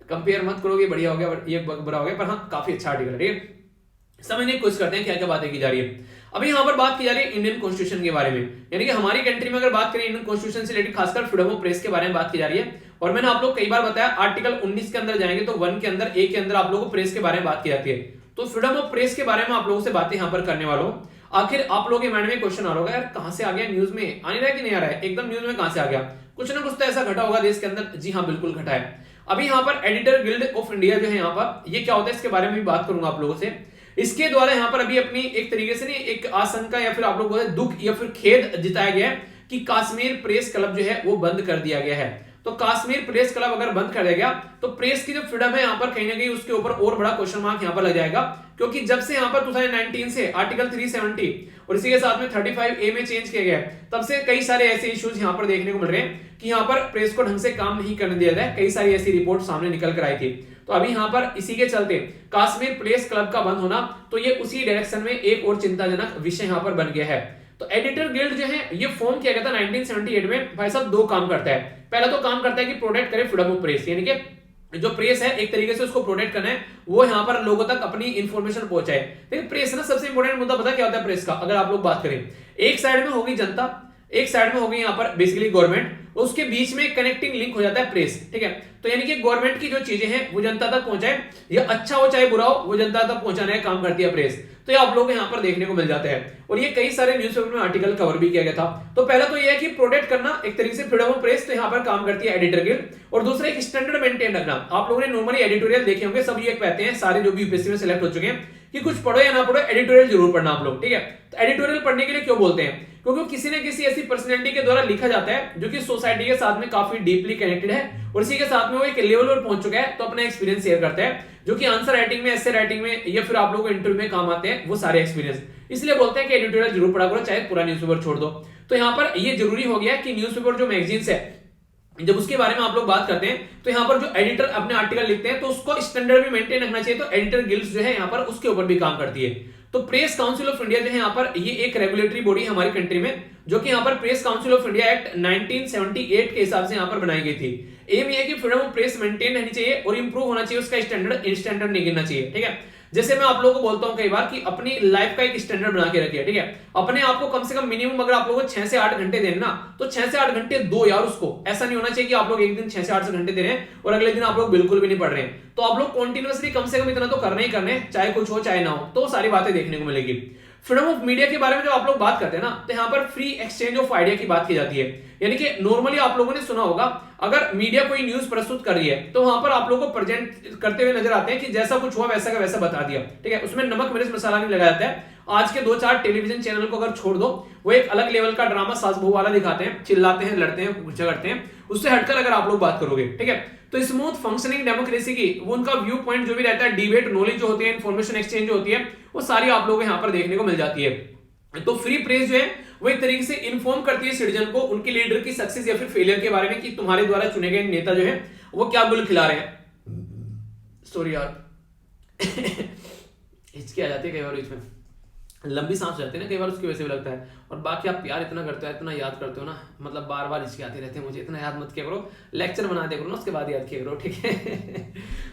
कंपेयर मत करोगे, बढ़िया हो गया ये बुरा हो गया, पर हाँ काफी अच्छा आर्टिकल है, ठीक है। समझने की कोशिश करते हैं क्या क्या बातें की जा रही है। अभी यहाँ पर बात की जा रही है इंडियन कॉन्स्टिट्यूशन के बारे में, यानी कि हमारी कंट्री में अगर बात करें इंडियन कॉन्स्टिट्यूशन से रिलेटेड खासकर फ्रीडम ऑफ प्रेस के बारे में बात की जा रही है। और मैंने आप लोग कई बार बताया आर्टिकल 19 के अंदर जाएंगे तो 1 के अंदर, ए के अंदर आप लोगों को प्रेस के बारे में बात की जाती है। तो फ्रीडम ऑफ प्रेस के बारे में आप लोगों से बातें यहाँ पर करने वालों। आखिर आप लोगों के माइंड में क्वेश्चन आ रहा होगा, यार कहां से आ गया, न्यूज में आने रहा है कि नहीं आ रहा है, एकदम न्यूज में कहां से आ गया, कुछ ना कुछ तो ऐसा घटा होगा देश के अंदर। जी हाँ बिल्कुल घटा है। अभी यहाँ पर एडिटर गिल्ड ऑफ इंडिया जो है यहाँ पर, ये क्या होता है इसके बारे में भी बात करूंगा आप लोगों से। इसके द्वारा यहाँ पर अभी अपनी एक तरीके से नहीं एक आशंका या फिर आप लोगों को दुख या फिर खेद जताया गया है कि कश्मीर प्रेस क्लब जो है वो बंद कर दिया गया है। तो कश्मीर प्रेस क्लब अगर बंद कर दिया गया तो प्रेस की जो फ्रीडम है यहाँ पर कहीं ना कहीं उसके ऊपर और बड़ा क्वेश्चन मार्क यहाँ पर लग जाएगा, क्योंकि जब से यहाँ पर 2019 से आर्टिकल 370 और इसी के साथ में 35A में चेंज किया गया तब से कई सारे ऐसे इश्यूज यहाँ पर देखने को मिल रहे हैं कि यहाँ पर प्रेस को ढंग से काम नहीं करने दिया जाए। कई सारी ऐसी रिपोर्ट सामने निकल कर आई थी। तो अभी यहाँ पर इसी के चलते कश्मीर प्रेस क्लब का बंद होना, तो ये उसी डायरेक्शन में एक और चिंताजनक विषय यहाँ पर बन गया है। तो एडिटर गिल्ड जो है ये फॉर्म किया गया था 1978 में। भाई साहब दो काम करता है, पहला तो काम करता है कि प्रोटेक्ट करे फ्रीडम ऑफ प्रेस, यानी कि जो प्रेस है एक तरीके से उसको प्रोटेक्ट करना है, वो यहाँ पर लोगों तक अपनी इंफॉर्मेशन पहुंचाए। लेकिन प्रेस ना सबसे इंपॉर्टेंट मुद्दा पता क्या होता है प्रेस का, अगर आप लोग बात करें, एक साइड में होगी जनता, एक साइड में होगी यहाँ पर बेसिकली गवर्नमेंट, उसके बीच में कनेक्टिंग लिंक हो जाता है प्रेस, ठीक है। तो यानी कि गवर्नमेंट की जो चीजें हैं वो जनता तक पहुंचाए, या अच्छा हो चाहे बुरा हो वो जनता तक पहुंचाने का काम करती है प्रेस। तो ये आप लोग यहाँ पर देखने को मिल जाते हैं और ये कई सारे न्यूज़पेपर में आर्टिकल कवर भी किया गया था। तो पहला तो ये है कि प्रोटेक्ट करना एक तरीके से फ्रीडम ऑफ प्रेस, तो यहाँ पर काम करती है एडिटर गिल्ड। और दूसरा एक स्टैंडर्ड मेंटेन रखना। आप लोगों ने नॉर्मली एडिटोरियल देखे होंगे, सब ये कहते हैं सारे जो भी यूपीएससी में सिलेक्ट हो चुके हैं कि कुछ पढ़ो या ना पढ़ो एडिटोरियल जरूर पढ़ना आप लोग, ठीक है। तो एडिटोरियल पढ़ने के लिए क्यों बोलते हैं, क्योंकि किसी न किसी ऐसी पर्सनैलिटी के द्वारा लिखा जाता है जो कि सोसाइटी के साथ में काफी डीपली कनेक्टेड है और इसी के साथ में वो एक लेवल पर पहुंच चुका है, तो अपना एक्सपीरियंस शेयर करता है। जो कि आंसर राइटिंग में, ऐसे राइटिंग में या फिर आप लोगों को इंटरव्यू में काम आते हैं, वो सारे एक्सपीरियंस। इसलिए बोलते हैं कि एडिटोरियल जरूर पढ़ा करो, चाहे पूरा न्यूज़पेपर छोड़ दो। तो यहाँ पर ये जरूरी हो गया कि न्यूज़पेपर जो मैगजीन्स है, जब उसके बारे में आप लोग बात करते हैं तो यहाँ पर जो एडिटर अपने आर्टिकल लिखते हैं तो उसको स्टैंडर्ड भी मेंटेन रखना चाहिए। तो एडिटर गिल्ड्स जो है यहाँ पर उसके ऊपर भी काम करती है। तो प्रेस काउंसिल ऑफ इंडिया जो है यहाँ पर ये एक रेगुलेटरी बॉडी है हमारी कंट्री में, जो कि यहाँ पर press council of India act 1978 के हिसाब से यहाँ पर बनाई गई थी। एम ये है कि फ्रीडम ऑफ प्रेस मेंटेन रहनी चाहिए और इंप्रूव होना चाहिए, उसका स्टैंडर्ड नहीं गिरना चाहिए। ठीक है, जैसे मैं आप लोगों को बोलता हूं कई बार कि अपनी लाइफ का एक स्टैंडर्ड बना के रखिए। ठीक है, अपने आप को कम से कम मिनिमम अगर आप लोगों को 6 से 8 घंटे देना, तो 6 से 8 घंटे दो यार उसको। ऐसा नहीं होना चाहिए कि आप लोग एक दिन 6 से 8 घंटे दे रहे हैं और अगले दिन आप लोग बिल्कुल भी नहीं पढ़ रहे हैं। तो आप लोग कंटिन्यूअसली कम से कम इतना तो करना ही करने, चाहे कुछ हो चाहे ना हो, तो सारी बातें देखने को मिलेगी। फ्रीडम ऑफ मीडिया के बारे में जब आप लोग बात करते हैं ना, तो यहाँ पर फ्री एक्सचेंज ऑफ आइडिया की बात की जाती है। यानी कि नॉर्मली आप लोगों ने सुना होगा, अगर मीडिया कोई न्यूज प्रस्तुत कर रही है तो वहां पर आप लोगों को प्रेजेंट करते हुए नजर आते हैं कि जैसा कुछ हुआ वैसा का वैसा बता दिया। ठीक है, उसमें नमक मिर्च मसाला नहीं लगाया जाता है। आज के 2-4 टेलीविजन चैनल को अगर छोड़ दो, वो एक अलग लेवल का ड्रामा सास बहू वाला दिखाते हैं, चिल्लाते हैं, लड़ते हैं, झगड़ते हैं। उससे हटकर अगर आप लोग बात करोगे, ठीक है, तो स्मूथ फंक्शनिंग डेमोक्रेसी की वो उनका व्यू पॉइंट जो भी रहता है, डिबेट, नॉलेज जो होती है, इन्फॉर्मेशन एक्सचेंज जो होती है, वो सारी आप लोगों को यहाँ पर देखने को मिल जाती है। तो फ्री प्रेस जो है वो एक तरीके से इन्फॉर्म करती है सिटीजन को उनके लीडर की सक्सेस या फिर फेलियर के बारे में, कि तुम्हारे द्वारा चुने गए नेता जो है वो क्या गुल खिला रहे हैं। सॉरी यार हिचकी आ जाती है कई बार, बीच में लंबी सांस जाती है ना कई बार, उसकी वजह से भी लगता है। और बाकी आप प्यार इतना करते हो, इतना याद करते हो ना, मतलब बार बार हिचकी आती रहती है मुझे। इतना याद मत किया करो, लेक्चर बना दिया करो ना, उसके बाद याद किया करो। ठीक है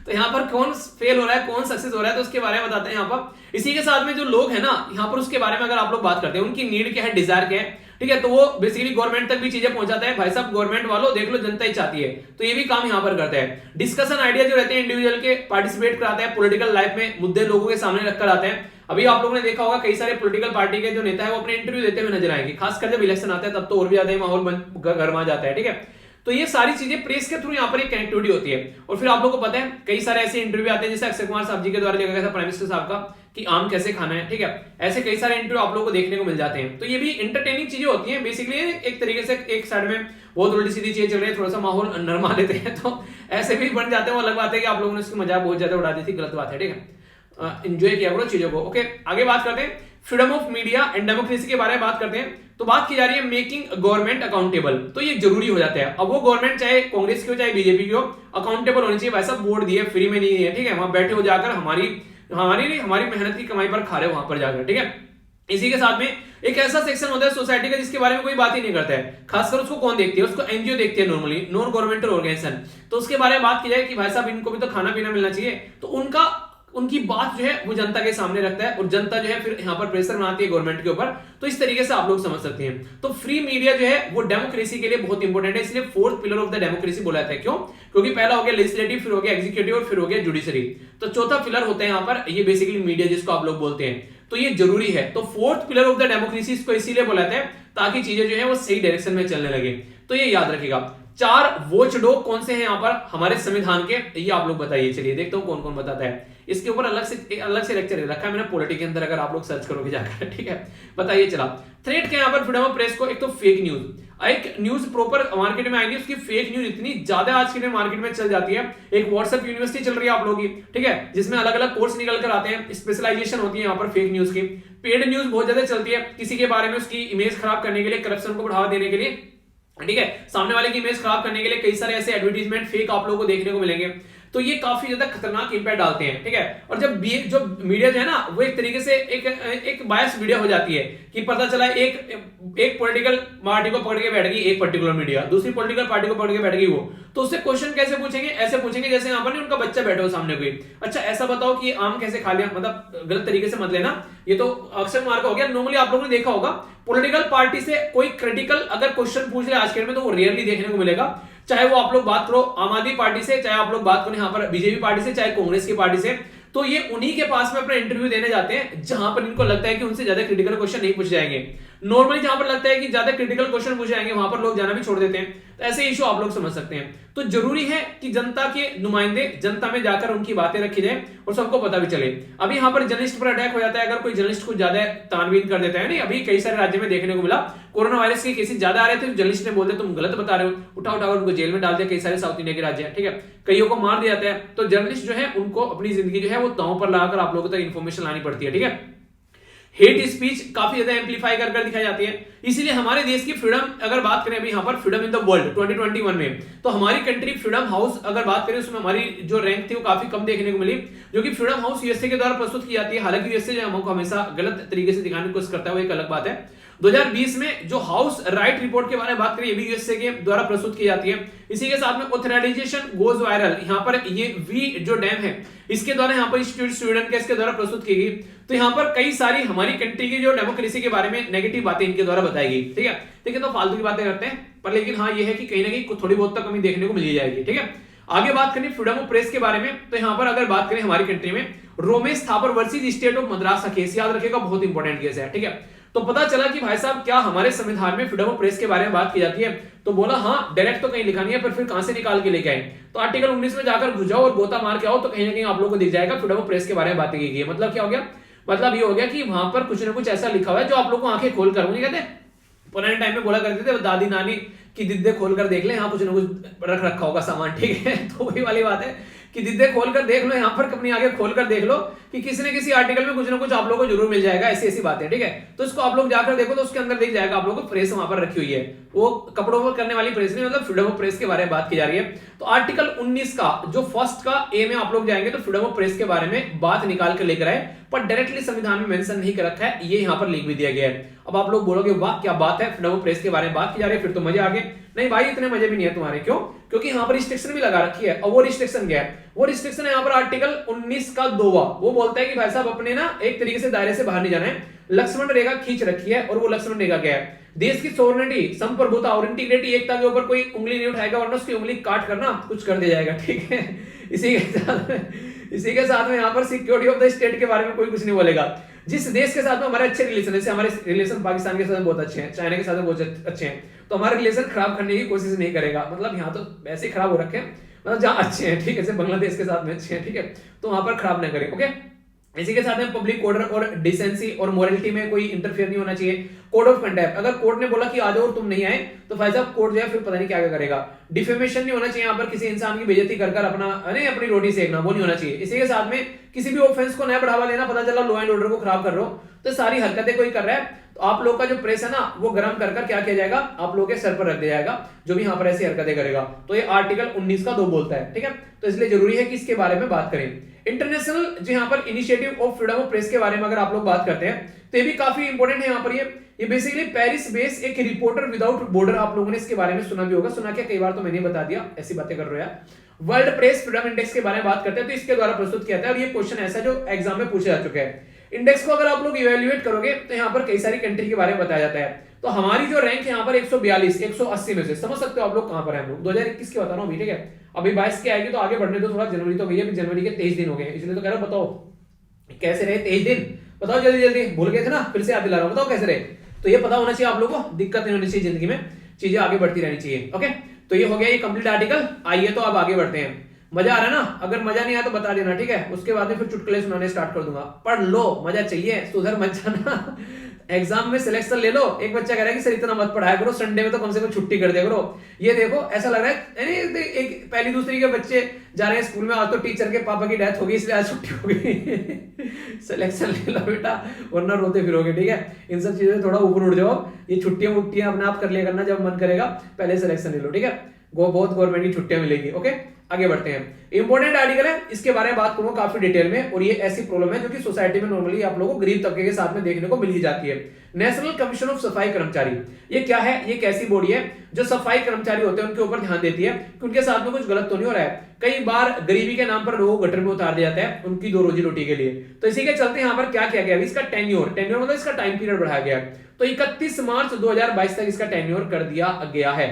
तो यहाँ पर कौन फेल हो रहा है, कौन सक्सेस हो रहा है, तो उसके बारे में बताते हैं यहाँ पर। इसी के साथ में जो लोग है ना यहाँ पर, उसके बारे में अगर आप लोग बात करते हैं, उनकी नीड क्या है, डिजायर क्या है, ठीक है, तो वो बेसिकली गवर्नमेंट तक भी चीजें पहुंचाता है। भाई साहब गवर्नमेंट वालों देख लो, जनता ही चाहती है, तो ये भी काम यहाँ पर करता है। डिस्कशन आइडिया जो रहते हैं इंडिविजुअल के, पार्टिसिपेट कराता है पॉलिटिकल लाइफ में, मुद्दे लोगों के सामने रखकर आते हैं। अभी आप लोगों ने देखा होगा कई सारे पॉलिटिकल पार्टी के जो नेता है वो अपने इंटरव्यू देते हुए नजर आएंगे, खासकर जब इलेक्शन आता है तब तो और भी ज्यादा माहौल गर्मा जाता है। ठीक है, तो ये सारी चीजें प्रेस के थ्रू यहाँ पर एक कनेक्टिविटी होती है। और फिर आप लोगों को पता है कई सारे ऐसे इंटरव्यू आते हैं, जैसे अक्षय कुमार साहब जी के द्वारा लिखा गया था प्राइम मिनिस्टर साहब का, कि आम कैसे खाना है। ठीक है, ऐसे कई सारे इंटरव्यू आप लोगों को देखने को मिल जाते हैं। तो ये भी इंटरटेनिंग चीजें होती हैं। बेसिकली एक तरीके से एक साइड में बहुत उल्टी सीधी चीजें चल रही है, थोड़ा सा माहौल नरमा लेते हैं, तो ऐसे भी बन जाते हैं। वो अलग बात है कि आप लोगों ने उसकी मजाक बहुत ज्यादा उड़ा दी थी, गलत बात है। ठीक है, एंजॉय किया करो चीजों को। ओके, आगे बात करते हैं freedom of media and democracy के बारे में बात करते हैं। तो बात की जा रही है मेकिंग गवर्नमेंट अकाउंटेबल, तो ये जरूरी हो जाता है। अब वो गवर्नमेंट चाहे कांग्रेस की हो चाहे बीजेपी की हो, अकाउंटेबल होनी चाहिए। वैसा बोर्ड दिए, फ्री में नहीं है। ठीक है, वहां बैठे हो जाकर हमारी मेहनत की कमाई पर खा रहे हो वहां पर जाकर। ठीक है, इसी के साथ में एक ऐसा सेक्शन होता है सोसाइटी का जिसके बारे में कोई बात ही नहीं करता है। खासकर उसको कौन देखती है, उसको एनजीओ देखती है, नॉर्मली नॉन गवर्नमेंटल ऑर्गेनाइजेशन। तो उसके बारे में बात की जाए कि भाई साहब इनको भी तो खाना पीना मिलना चाहिए, तो उनकी बात जो है वो जनता के सामने रखता है, और जनता जो है फिर यहाँ पर प्रेशर बनाती है गवर्नमेंट के ऊपर। तो इस तरीके से आप लोग समझ सकते हैं। तो फ्री मीडिया जो है वो डेमोक्रेसी के लिए बहुत इंपॉर्टेंट है, इसलिए fourth pillar of the democracy बोला जाता है। क्यों? क्योंकि पहला हो गया लेजिस्लेटिव, फिर हो गया एग्जीक्यूटिव और फिर हो गया जुडिशरी। तो चौथा पिलर होता है यहाँ पर ये बेसिकली मीडिया, जिसको आप लोग बोलते हैं। तो ये जरूरी है। तो fourth pillar of the democracy इसको इसीलिए बोला जाता है ताकि चीजें जो है वो सही डायरेक्शन में चलने लगे। तो ये याद रखिएगा। 4 वॉचडॉग कौन से हैं यहाँ पर हमारे संविधान के, ये आप लोग बताइए। चलिए देखता हूं कौन कौन बताता है। इसके ऊपर अलग से लेक्चर रखा है मैंने पॉलिटी के अंदर, अगर आप लोग सर्च करोगे जाकर। ठीक है, बताइए। चला थ्रेट क्या यहाँ पर फ्रीडम ऑफ प्रेस को, एक तो फेक न्यूज। एक न्यूज प्रॉपर मार्केट में आएगी, उसकी फेक न्यूज इतनी ज्यादा आज के दिन मार्केट में चल जाती है। एक व्हाट्सएप यूनिवर्सिटी चल रही है आप लोगों की, ठीक है, जिसमें अलग अलग कोर्स निकल कर आते हैं, स्पेशलाइजेशन होती है यहाँ पर फेक न्यूज की। पेड न्यूज बहुत ज्यादा चलती है, किसी के बारे में उसकी इमेज खराब करने के लिए, करप्शन को बढ़ावा देने के लिए, ठीक है, सामने वाले की इमेज खराब करने के लिए कई सारे ऐसे एडवर्टीजमेंट फेक आप लोगों को देखने को मिलेंगे। तो ये काफी ज्यादा खतरनाक इंपैक्ट डालते हैं। ठीक है, और जब जो मीडिया जो है ना वो एक तरीके से एक बायस मीडिया हो जाती है, कि पता चला एक पॉलिटिकल पार्टी को पकड़ के बैठ गई एक पर्टिकुलर मीडिया, दूसरी पॉलिटिकल पार्टी को पकड़ के बैठ गई वो, तो उससे क्वेश्चन कैसे पूछेंगे, ऐसे पूछेंगे जैसे यहाँ पर नहीं उनका बच्चा बैठा हो सामने कोई, अच्छा ऐसा बताओ कि आम कैसे खा लिया, मतलब गलत तरीके से मत लेना, ये तो अक्षर मार्क हो गया। नॉर्मली आप लोगों ने देखा होगा पॉलिटिकल पार्टी से कोई क्रिटिकल अगर क्वेश्चन पूछ ले आज के में, तो वो रेयरली देखने को मिलेगा। चाहे वो आप लोग बात करो आम आदमी पार्टी से, चाहे आप लोग बात करो यहाँ पर बीजेपी पार्टी से, चाहे कांग्रेस की पार्टी से, तो ये उन्हीं के पास में अपना इंटरव्यू देने जाते हैं जहां पर इनको लगता है कि उनसे ज्यादा क्रिटिकल क्वेश्चन नहीं पूछ जाएंगे। नॉर्मली जहां पर लगता है कि ज्यादा क्रिटिकल क्वेश्चन पूछे जाएंगे वहां पर लोग जाना भी छोड़ देते हैं। तो ऐसे इशू आप लोग समझ सकते हैं। तो जरूरी है कि जनता के नुमाइंदे जनता में जाकर उनकी बातें रखी जाए और सबको पता भी चले। अभी यहाँ पर जर्नलिस्ट पर अटैक हो जाता है, अगर कोई जर्नलिस्ट को ज्यादा तानवीन कर देता है। नहीं, अभी कई सारे राज्य में देखने को मिला कोरोना वायरस के केसेस ज्यादा आ रहे थे, जर्नलिस्ट ने बोलते तुम गलत बता रहे हो, उठा उनको जेल में डाल दिया। कई सारे साउथ इंडिया के राज्य है, ठीक है, कईयों को मार दिया जाता है। तो जर्नलिस्ट जो है उनको अपनी जिंदगी जो है वो दांव पर लगाकर आप लोगों तक इन्फॉर्मेशन लानी पड़ती है, ठीक है। हेट स्पीच काफी ज्यादा एम्पलीफाई कर दिखाई जाती है। इसीलिए हमारे देश की फ्रीडम अगर बात करें अभी यहाँ पर फ्रीडम इन द वर्ल्ड 2021 में, तो हमारी कंट्री फ्रीडम हाउस अगर बात करें उसमें हमारी जो रैंक थी वो काफी कम देखने को मिली, जो कि फ्रीडम हाउस यूएसए के द्वारा प्रस्तुत की जाती है। हालांकि यूएसए जो हमको हमेशा गलत तरीके से दिखाने की कोशिश करता है, वो एक अलग बात है। 2020 में जो हाउस राइट रिपोर्ट के बारे में बात करें, ये भी यूएसए के द्वारा प्रस्तुत की जाती है। इसी के साथ में ऑथराइजेशन गोज वायरल, यहाँ पर ये वी जो डैम है इसके द्वारा यहाँ पर इंस्टीट्यूट स्वीडन के इसके द्वारा प्रस्तुत की गई। तो यहाँ पर कई सारी हमारी कंट्री की जो डेमोक्रेसी के बारे में नेगेटिव बातें इनके द्वारा बताई गई, ठीक है। ठीक है, तो फालतू की बातें करते हैं पर, लेकिन हाँ ये है कि कहीं ना कहीं थोड़ी बहुत तक कमी देखने को मिल जाएगी, ठीक है। आगे बात करें फ्रीडम ऑफ प्रेस के बारे में, तो यहाँ पर अगर बात करें हमारी कंट्री में Romesh Thapar versus state of Madras का केस, याद रखिएगा बहुत इंपॉर्टेंट केस है, ठीक है। तो पता चला कि भाई साहब क्या हमारे संविधान में फ्रीडम ऑफ प्रेस के बारे में बात की जाती है, तो बोला हाँ डायरेक्ट तो कहीं लिखा नहीं है, पर फिर कहां से निकाल के लेके आए। तो आर्टिकल 19 में जाकर घुस जाओ और गोता मार के आओ, तो कहीं ना कहीं आप लोगों को दिख जाएगा फ्रीडम ऑफ प्रेस के बारे में बातें की गई है। मतलब क्या हो गया, मतलब ये हो गया कि वहां पर कुछ ना कुछ ऐसा लिखा हुआ है जो आप लोग को आंखें खोल कर, मुझे कहते हैं पुराने टाइम में बोला करते थे दादी नानी की दिद्दे खोलकर देख ले, यहाँ कुछ ना कुछ रख रखा होगा सामान, ठीक है। तो वही वाली बात है कि दिद्दे खोलकर देख लो, यहाँ पर अपनी आगे खोलकर देख लो कि किसी न किसी आर्टिकल में कुछ ना कुछ आप लोगों को जरूर मिल जाएगा, ऐसी ऐसी बातें, ठीक है। तो इसको आप लोग जाकर देखो तो उसके अंदर दिख जाएगा आप लोगों को प्रेस वहां पर रखी हुई है, वो कपड़ों पर करने वाली प्रेस नहीं, मतलब फ्रीडम ऑफ प्रेस के बारे में बात की जा रही है। तो आर्टिकल 19 का जो फर्स्ट का ए में आप लोग जाएंगे तो फ्रीडम ऑफ प्रेस के बारे में बात निकाल कर लेकर आए, पर डायरेक्टली संविधान में मेंशन नहीं कर रखा है, ये यहाँ पर लिख भी दिया गया है। अब आप लोग बोलोगे वाह क्या बात है, फ्रीडम ऑफ प्रेस के बारे में बात की जा रही है, फिर तो मजे आ गए। नहीं भाई, इतने मजे भी नहीं है तुम्हारे, क्यों? क्योंकि यहाँ पर रिस्ट्रिक्शन भी लगा रखी है। और वो रिस्ट्रिक्शन क्या है? वो रिस्ट्रिक्शन है यहाँ पर आर्टिकल 19 का 2वां, वो बोलता है कि भाई साहब अपने ना एक तरीके से दायरे से बाहर नहीं जाना है, लक्ष्मण रेखा खींच रखी है। और वो लक्ष्मण रेखा क्या है? देश की सोवरेनिटी, संप्रभुता और इंटीग्रिटी, एकता के ऊपर कोई उंगली नहीं उठाएगा, वरना उसकी उंगली काट करना कुछ कर दिया जाएगा, ठीक है। इसी के साथ में यहाँ पर सिक्योरिटी ऑफ द स्टेट के बारे में कोई कुछ नहीं बोलेगा। जिस देश के साथ में हमारे अच्छे रिलेशन, जैसे हमारे रिलेशन पाकिस्तान के साथ बहुत अच्छे हैं, चाइना के साथ बहुत अच्छे हैं, तो हमारे रिलेशन खराब करने की कोशिश नहीं करेगा। मतलब यहाँ तो वैसे खराब हो रखे हैं, मतलब जहाँ अच्छे हैं, ठीक है, जैसे बांग्लादेश के साथ में अच्छे हैं, ठीक है, तो वहां पर खराब ना करें, ओके। इसी के साथ में पब्लिक ऑर्डर और डिसेंसी और मोरलिटी में कोई इंटरफेयर नहीं होना चाहिए। कोड ऑफ कंडक्ट, अगर कोर्ट ने बोला कि आ जाओ और तुम नहीं आए तो भाई साहब कोर्ट जो है फिर पता नहीं क्या करेगा। डिफेमेशन नहीं होना चाहिए, यहाँ पर किसी इंसान की बेइज्जती कर अपनी रोटी सेकना, वो नहीं होना चाहिए। इसी के साथ में किसी भी ऑफेंस को नया बढ़ावा लेना, पता चला लॉ एंड ऑर्डर को खराब कर रहे हो, तो सारी हरकतें कोई कर रहा है तो आप लोग का जो प्रेस है ना वो गर्म कर क्या किया जाएगा, आप लोगों के सर पर रख दिया जाएगा जो भी यहाँ पर ऐसी हरकतें करेगा। तो ये आर्टिकल 19 का 2 बोलता है, ठीक है। तो इसलिए जरूरी है कि इसके बारे में बात करें। इंटरनेशनल जो यहाँ पर initiative of freedom of press के बारे में अगर आप लोग बात करते हैं तो ये भी काफी इंपॉर्टेंट है। यहाँ पर ये बेसिकली पेरिस बेस एक रिपोर्टर विदाउट बॉर्डर, आप लोगों ने इसके बारे में सुना भी होगा, सुना क्या कई बार तो मैंने बता दिया, ऐसी बातें कर रहे हो यार। वर्ल्ड प्रेस फ्रीडम इंडेक्स के बारे में बात करते हैं तो इसके द्वारा प्रस्तुत किया जाता है, और ये क्वेश्चन ऐसा जो एग्जाम में पूछा जा चुका है। इंडेक्स को अगर आप लोग इवैल्यूएट करोगे तो यहाँ पर कई सारी कंट्री के बारे में बताया जाता है। तो हमारी जो रैंक है यहाँ पर 142 180 में से, समझ सकते हो आप लोग कहां पर हैं हम लोग। 2021 की बता रहा हूँ, ठीक है, अभी 22 की आएगी तो आगे बढ़ने दो थोड़ा। जनवरी तो भैया जनवरी के 23 दिन हो गए, इसलिए तो कह रहा हूं बताओ कैसे रहे 23 दिन, बताओ जल्दी जल्दी, भूल गए थे ना, फिर से याद दिला रहा हूं, बताओ कैसे रहे। तो ये पता होना चाहिए आप लोगों को, दिक्कत नहीं होनी चाहिए जिंदगी में, चीजें आगे बढ़ती रहनी चाहिए, ओके। तो ये हो गया ये कंप्लीट आर्टिकल। आइए तो अब आगे बढ़ते हैं। मजा आ रहा है ना? अगर मजा नहीं आया तो बता देना, ठीक है, उसके बाद में फिर चुटकुले सुनाने स्टार्ट कर दूंगा। पढ़ लो, मजा चाहिए, सुधर मत जाना। एग्जाम में सिलेक्शन ले लो। एक बच्चा कह रहा है कि सर इतना मत पढ़ाया करो, संडे में तो कम से कम छुट्टी कर दिया करो। ये देखो ऐसा लग रहा है एक पहली दूसरी के बच्चे जा रहे हैं स्कूल में, आज तो टीचर के पापा की डेथ हो गई इसलिए आज छुट्टी हो गई। सिलेक्शन ले लो बेटा, वरना रोते फिरोगे, ठीक है। इन सब चीजों से थोड़ा ऊपर उठ जाओ, ये छुट्टियां वुट्टियां अपने आप कर लिया करना जब मन करेगा, पहले सिलेक्शन ले लो, ठीक है। बहुत गवर्नमेंट की छुट्टियां मिलेगी, ओके। आगे बढ़ते हैं। इंपॉर्टेंट आर्टिकल है, इसके बारे में बात करूंगा काफी डिटेल में। और ये ऐसी प्रॉब्लम है जो कि सोसाइटी में नॉर्मली आप लोगों को गरीब तबके के साथ में देखने को मिल ही जाती है। नेशनल कमीशन ऑफ सफाई कर्मचारी, ये क्या है? ये एक ऐसी बॉडी है जो सफाई कर्मचारी होते हैं उनके ऊपर ध्यान देती है कि उनके साथ में कुछ गलत तो नहीं हो रहा है। कई बार गरीबी के नाम पर लोगों को गटर में उतार दिया जाता है उनकी दो रोजी रोटी के लिए। तो इसी के चलते यहाँ पर क्या किया गया, इसका टेन्योर मतलब इसका टाइम पीरियड बढ़ाया गया। तो 31 मार्च 2022 तक इसका टेन्योर कर दिया गया है,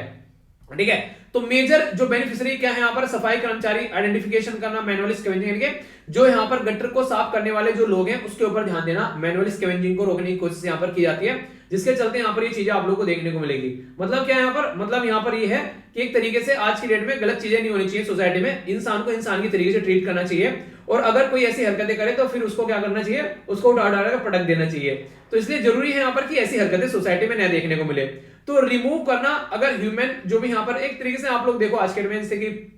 ठीक है। तो मेजर जो बेनिफिशियरी क्या है यहाँ पर, सफाई कर्मचारी आइडेंटिफिकेशन करना, मैनुअल स्कैवेंजिंग, जो यहाँ पर गटर को साफ करने वाले जो लोग हैं उसके ऊपर ध्यान देना, मैनुअल स्कैवेंजिंग को रोकने की कोशिश यहाँ पर की जाती है, जिसके चलते यहाँ पर ये चीजें आप लोग को देखने को मिलेगी। मतलब क्या है यहाँ पर, मतलब यहाँ पर ये है कि एक तरीके से आज की डेट में गलत चीजें नहीं होनी चाहिए सोसाइटी में, इंसान को इंसान की तरीके से ट्रीट करना चाहिए, और अगर कोई ऐसी हरकतें करे तो फिर उसको क्या करना चाहिए, उसको उठा उठा कर पटक देना चाहिए। तो इसलिए जरूरी है यहाँ पर कि ऐसी हरकतें सोसाइटी में न देखने को मिले। तो रिमूव करना, अगर ह्यूमन जो भी यहाँ पर एक तरीके से आप लोग देखो आज के डेट में, जैसे कि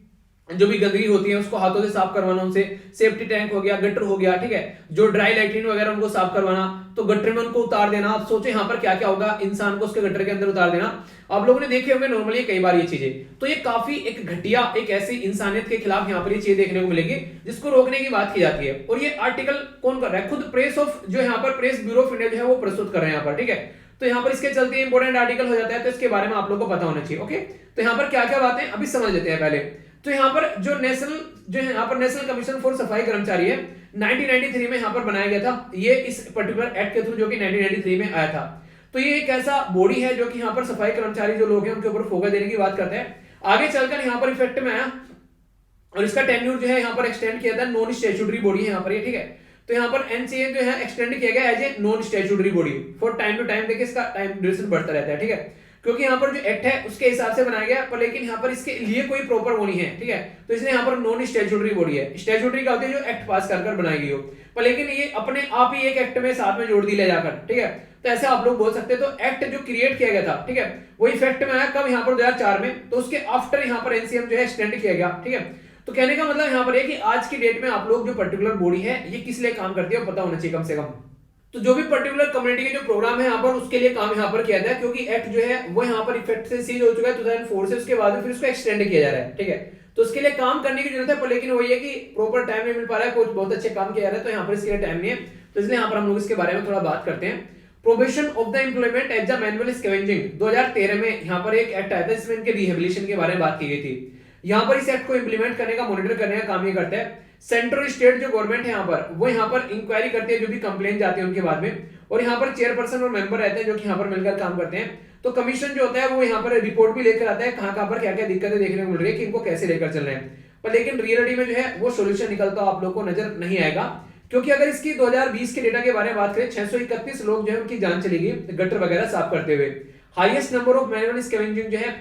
जो भी गंदगी होती है उसको हाथों से साफ करवाना, उनसे सेफ्टी टैंक हो गया, गटर हो गया, ठीक है, जो ड्राई लैट्रिन वगैरह उनको साफ करवाना, तो गटर में उनको उतार देना। आप सोचो यहाँ पर क्या क्या होगा, इंसान को उसके गटर के अंदर उतार देना। आप लोगों ने देखे होंगे नॉर्मली कई बार ये चीजें, तो ये काफी एक घटिया, एक ऐसी इंसानियत के खिलाफ यहाँ पर ये चीज देखने को मिलेगी जिसको रोकने की बात की जाती है। और ये आर्टिकल कौन कर रहा है, खुद प्रेस ऑफ जो यहाँ पर प्रेस ब्यूरो ऑफ इंडिया जो है वो प्रस्तुत कर रहे हैं यहाँ पर, ठीक है। तो यहाँ पर इसके चलते इंपॉर्टेंट आर्टिकल हो जाता है, तो इसके बारे में आप लोग को पता होना चाहिए। ओके, तो यहाँ पर क्या क्या बातें अभी समझ लेते हैं पहले। तो यहाँ पर जो यहाँ पर नेशनल कमीशन फॉर सफाई कर्मचारी है, 1993 में यहाँ पर बनाया गया था, ये इस पर्टिकुलर एक्ट के थ्रू जो कि 1993 में आया था। तो ये एक ऐसा बॉडी है जो कि यहाँ पर सफाई कर्मचारी जो लोग हैं उनके ऊपर फोकस देने की बात करते हैं। आगे चलकर यहाँ पर इफेक्ट में आया और इसका टेन्यूर जो है यहाँ पर एक्सटेंड किया था, नॉन स्टैट्यूटरी बॉडी है यहाँ पर ये, ठीक है। तो यहाँ पर एनसीए जो है एक्सटेंड किया गया as a non statutory body for time to time. देखिए इसका टाइम ड्यूरेशन बढ़ता रहता है, ठीक है, क्योंकि यहाँ पर जो एक्ट है उसके हिसाब से बनाया गया, पर लेकिन यहाँ पर इसके लिए कोई प्रॉपर वो नहीं है, ठीक है। तो इसलिए यहाँ पर नॉन स्टैट्यूटरी बॉडी है। स्टैट्यूटरी का होती है जो एक्ट पास कर बनाई गई हो, पर लेकिन ये अपने आप ही एक एक्ट में साथ में जोड़ दी ले जाकर, ठीक है। तो ऐसे आप लोग बोल सकते हैं। तो एक्ट जो क्रिएट किया गया था, ठीक है, वो इफेक्ट में आया कब, यहाँ पर 2004 में। तो उसके आफ्टर यहाँ पर एनसीएम जो है एक्सटेंड किया गया, ठीक है। तो कहने का मतलब यहाँ पर है कि आज की डेट में आप लोग जो पर्टिकुलर बॉडी है ये किस लिए काम करती है पता होना चाहिए कम से कम। तो जो भी पर्टिकुलर कम्युनिटी के जो प्रोग्राम है यहाँ पर उसके लिए काम यहाँ पर किया था, क्योंकि एक्ट जो है वो यहाँ पर इफेक्ट से सीज हो चुका है 2004 से, उसके बाद फिर उसको एक्सटेंड किया जा रहा है, ठीक है। तो उसके लिए काम करने की जरूरत है, पर लेकिन वही है कि प्रॉपर टाइम नहीं मिल पा रहा है, कुछ बहुत अच्छे काम किया जा रहा है, तो यहाँ पर इसके लिए टाइम नहीं है। तो इसलिए यहाँ पर हम लोग इसके बारे में थोड़ा बात करते हैं। Probation of the employment as the manual scavenging 2013 में यहाँ पर एक एक्ट आया था जिसमें इनके रिहेबिलिटेशन के बारे में बात की गई थी। यहाँ पर इस एक्ट को इंप्लीमेंट करने का, मॉनिटर करने का काम ये करता है सेंट्रल स्टेट जो गवर्नमेंट है यहाँ पर, वो यहाँ पर इंक्वायरी करती है जो भी कंप्लेंट जाती है उनके बाद में, और यहाँ पर चेयरपर्सन और मेंबर रहते हैं जो कि यहाँ पर मिलकर काम करते हैं। तो कमीशन जो होता है वो यहाँ पर रिपोर्ट भी लेकर आता है कहाँ पर क्या क्या दिक्कतें देखने को मिल रही है कि इनको कैसे लेकर चल रहे हैं, पर लेकिन रियलिटी में जो है वो सोल्यूशन निकलता आप लोग को नजर नहीं आएगा। क्योंकि अगर इसकी 2020 के डेटा के बारे में बात करें, 631 लोग जो है उनकी जान चली गई गटर वगैरह साफ करते हुए। Highest number of manual scavenging जो है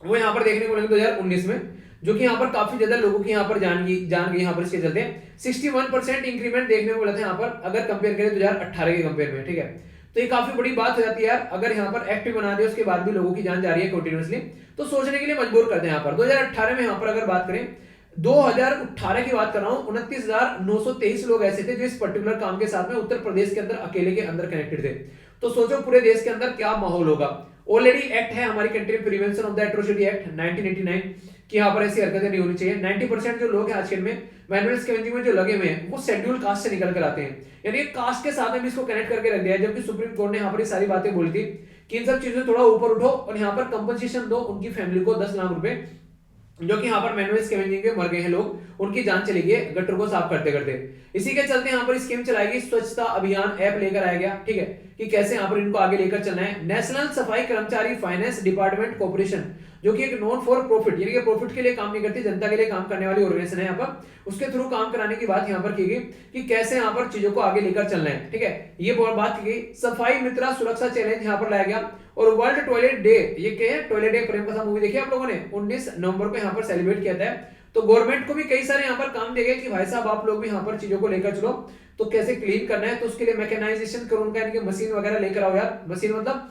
वो यहाँ पर देखने को मिलेगा 2019 में, जो कि यहाँ पर काफी ज्यादा लोगों की यहाँ पर जान गई यहाँ पर। इसके चलते 61% इंक्रीमेंट देखने को मिला था यहाँ पर, अगर कंपेयर करें 2018 के कंपेयर में, ठीक है। तो ये काफी बड़ी बात हो जाती है यार, अगर यहाँ पर एक्ट बना दिया उसके बाद भी लोगों की जान जा रही है कंटिन्यूअसली, तो सोचने के लिए मजबूर करते हैं यहाँ पर। 2018 में यहाँ पर अगर बात करें, 2018 की बात कर रहा हूँ, 29,923 लोग ऐसे थे जो इस पर्टिकुलर काम के साथ में उत्तर प्रदेश के अंदर अकेले के अंदर कनेक्टेड थे। तो सोचो पूरे देश के अंदर क्या माहौल होगा। ऑलरेडी एक्ट है हमारी कंट्री में, prevention of the atrocity act 1989 कि यहाँ पर ऐसी हरकतें नहीं होनी चाहिए। 90% जो लोग हैं आज के में मैनुअल स्कैवेंजिंग में जो लगे हुए हैं वो शेड्यूल कास्ट से निकल कर आते हैं, यानी कास्ट के साथ में भी इसको कनेक्ट करके रख दिया है। जबकि सुप्रीम कोर्ट ने यहाँ पर ये सारी बातें बोली थी कि इन सब चीजों से थोड़ा ऊपर उठो और यहाँ पर कंपनसेशन दो उनकी फैमिली को 10 लाख रुपए, जो कि यहाँ पर मैनुअल स्कैवेंजिंग में मर गए हैं लोग, उनकी जान चली गई गटर को साफ करते करते। इसी के चलते यहाँ पर स्कीम चलाएगी, स्वच्छता अभियान ऐप लेकर आया गया, ठीक है, कि कैसे यहाँ पर इनको आगे लेकर चलना है। नेशनल सफाई कर्मचारी फाइनेंस डिपार्टमेंट कॉर्पोरेशन, जो कि एक नॉन फॉर प्रॉफिट, यानी कि प्रॉफिट के लिए काम नहीं करती, जनता के लिए काम करने वाली ऑर्गेनाइजेशन है यहाँ पर, उसके थ्रू काम कराने की बात यहाँ पर की गई कि कैसे यहाँ पर चीजों को आगे लेकर चलना है, ठीक है, ये बात की गई। सफाई मित्रा सुरक्षा चैलेंज यहाँ पर लाया गया। और वर्ल्ड टॉयलेट डे, ये क्या है, टॉयलेट डे प्रेम कथा मूवी देखी आप लोगों ने, 19 नवंबर को यहाँ पर सेलिब्रेट किया था। तो गवर्नमेंट को भी कई सारे यहाँ पर काम दिए गए कि भाई साहब आप लोग भी यहाँ पर चीजों को लेकर चलो, तो कैसे क्लीन करना है, तो उसके लिए मैकेनाइजेशन करो उनका, यानी कि मशीन वगैरह लेकर आओ यार। मशीन मतलब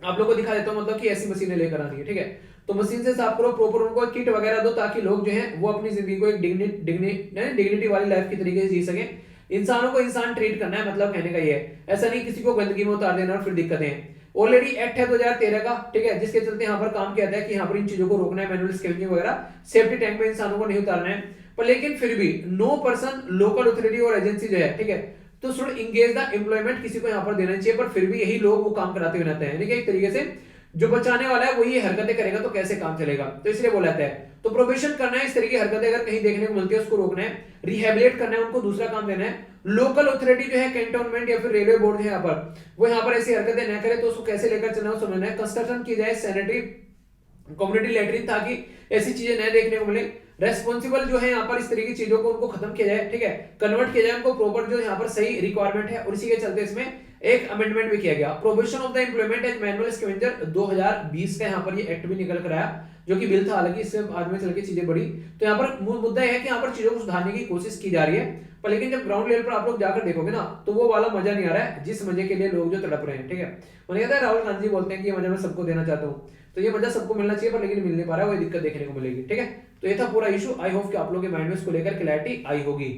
आप लोग को दिखा देता हूँ, मतलब कि ऐसी मशीनें लेकर आनी है, ठीक है। तो मशीन से साफ करो, प्रॉपर उनको किट वगैरह दो, ताकि लोग जो है वो अपनी जिंदगी को एक डिग्निटी वाली लाइफ की तरीके से जी सके। इंसानों को इंसान ट्रीट करना है, मतलब कहने का ये है, ऐसा नहीं किसी को गंदगी में उतार देना और फिर दिक्कतें। ऑलरेडी एक्ट है 2013 का, ठीक है, जिसके चलते यहाँ पर काम किया जाता है कि यहाँ पर इन चीजों को रोकना है, मैनुअल स्कैवेंजिंग वगैरह, सेफ्टी टैंक में इंसानों को नहीं उतारना है। पर लेकिन फिर भी नो पर्सन लोकल अथॉरिटी और एजेंसी जो है, ठीक है, तो शुड इंगेज द एम्प्लॉयमेंट, किसी को यहाँ पर देना चाहिए, पर फिर भी यही लोग वो काम कराते हुए रहते हैं, यानी कि एक तरीके से जो बचाने वाला है वो ये हरकतें करेगा तो कैसे काम चलेगा, तो इसलिए बोला जाता है। तो प्रोबेशन करना है, इस तरीके की हरकतें अगर कहीं देखने को मिलती है उसको रोकना है, रिहेबिलिट करना है, उनको दूसरा काम देना है। लोकल अथॉरिटी जो है, कैंटोनमेंट या फिर रेलवे बोर्ड है यहाँ पर, वो यहाँ पर ऐसी हरकतें न करे तो उसको कैसे लेकर चलना है समझना है। कंस्ट्रक्शन की जाए सैनिटरी कम्युनिटी लैट्रिन, ताकि ऐसी चीजें न देखने को मिले। रेस्पॉन्सिबल जो है यहाँ पर इस तरीके की चीजों को उनको खत्म किया जाए, ठीक है, कन्वर्ट किया जाए उनको प्रॉपर जो यहाँ पर सही रिक्वायरमेंट है। और इसी के चलते इसमें एक अमेंडमेंट भी किया गया, provision of the implement as manual scavenger 2020 का यहाँ पर ये एक्ट भी निकल कर आया, जो कि बिल था, हालांकि इससे बाद में चल के चीजें बढ़ी। तो यहाँ पर मूल मुद्दा है कि यहाँ पर चीजों को सुधारने की कोशिश की जा रही है, पर लेकिन जब ग्राउंड लेवल पर आप लोग जाकर देखोगे ना, तो वो वाला मजा नहीं आ रहा है जिस मजे के लिए लोग जो तड़प रहे हैं, ठीक है। उन्हें कहता है राहुल गांधी बोलते हैं कि ये मजा मैं सबको देना चाहता हूँ, तो ये मजा सबको मिलना चाहिए, पर लेकिन मिल नहीं पा रहा है, वही दिक्कत देखने को मिलेगी, ठीक है। तो ये था पूरा इशू। आई होप कि आप लोगों के माइंड में इसको लेकर क्लैरिटी आई होगी।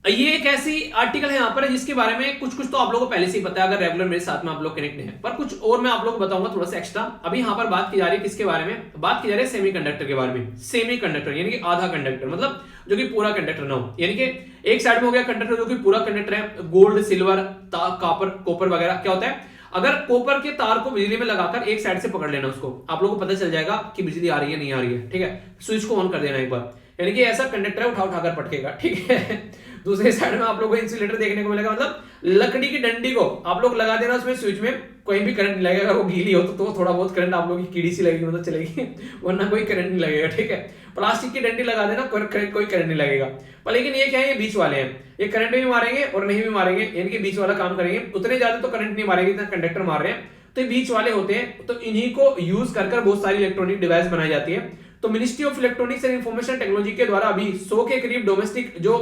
ये एक ऐसी आर्टिकल है यहाँ पर जिसके बारे में कुछ कुछ तो आप लोगों को पहले से ही पता है, अगर रेगुलर मेरे साथ में आप लोग कनेक्ट हैं, पर कुछ और मैं आप लोगों को बताऊंगा थोड़ा सा एक्स्ट्रा। अभी यहाँ पर बात की जा रही है किसके बारे में, बात की जा रही है सेमीकंडक्टर के बारे में। सेमीकंडक्टर यानी कि आधा कंडक्टर, मतलब जो कि पूरा कंडक्टर ना हो, यानी कि एक साइड में हो गया कंडक्टर जो कि पूरा कंडक्टर है, गोल्ड, सिल्वर, कॉपर, कॉपर वगैरह। क्या होता है, अगर कॉपर के तार को बिजली में लगाकर एक साइड से पकड़ लेना, उसको आप लोगों को पता चल जाएगा कि बिजली आ रही है नहीं आ रही है, ठीक है। स्विच को ऑन कर देना एक बार, यानी कि ऐसा कंडक्टर है, उठा उठाकर पटकेगा, ठीक है। दूसरे साइड में आप लोगों को इंसुलेटर देखने को मिलेगा, मतलब लकड़ी की डंडी को आप लोग लगा देना उसमें, स्विच में कोई भी करंट नहीं लगेगा। अगर वो गीली हो तो थोड़ा बहुत करंट आप लोगों की कीड़ी सी लगेगी, मतलब चलेगी, वरना कोई करंट नहीं लगेगा, ठीक है। प्लास्टिक की डंडी लगा देना, कोई करंट नहीं लगेगा। पर लेकिन ये क्या है, ये बीच वाले हैं, ये करंट भी मारेंगे और नहीं भी मारेंगे, यानी कि बीच वाला काम करेंगे। उतने ज्यादा तो करंट नहीं मारेंगे जितना कंडक्टर मार रहे हैं, तो ये बीच वाले होते हैं। तो इन्हीं को यूज कर बहुत सारी इलेक्ट्रॉनिक डिवाइस बनाई जाती है। तो ministry of electronics and information technology के द्वारा अभी 100 के करीब डोमेस्टिक जो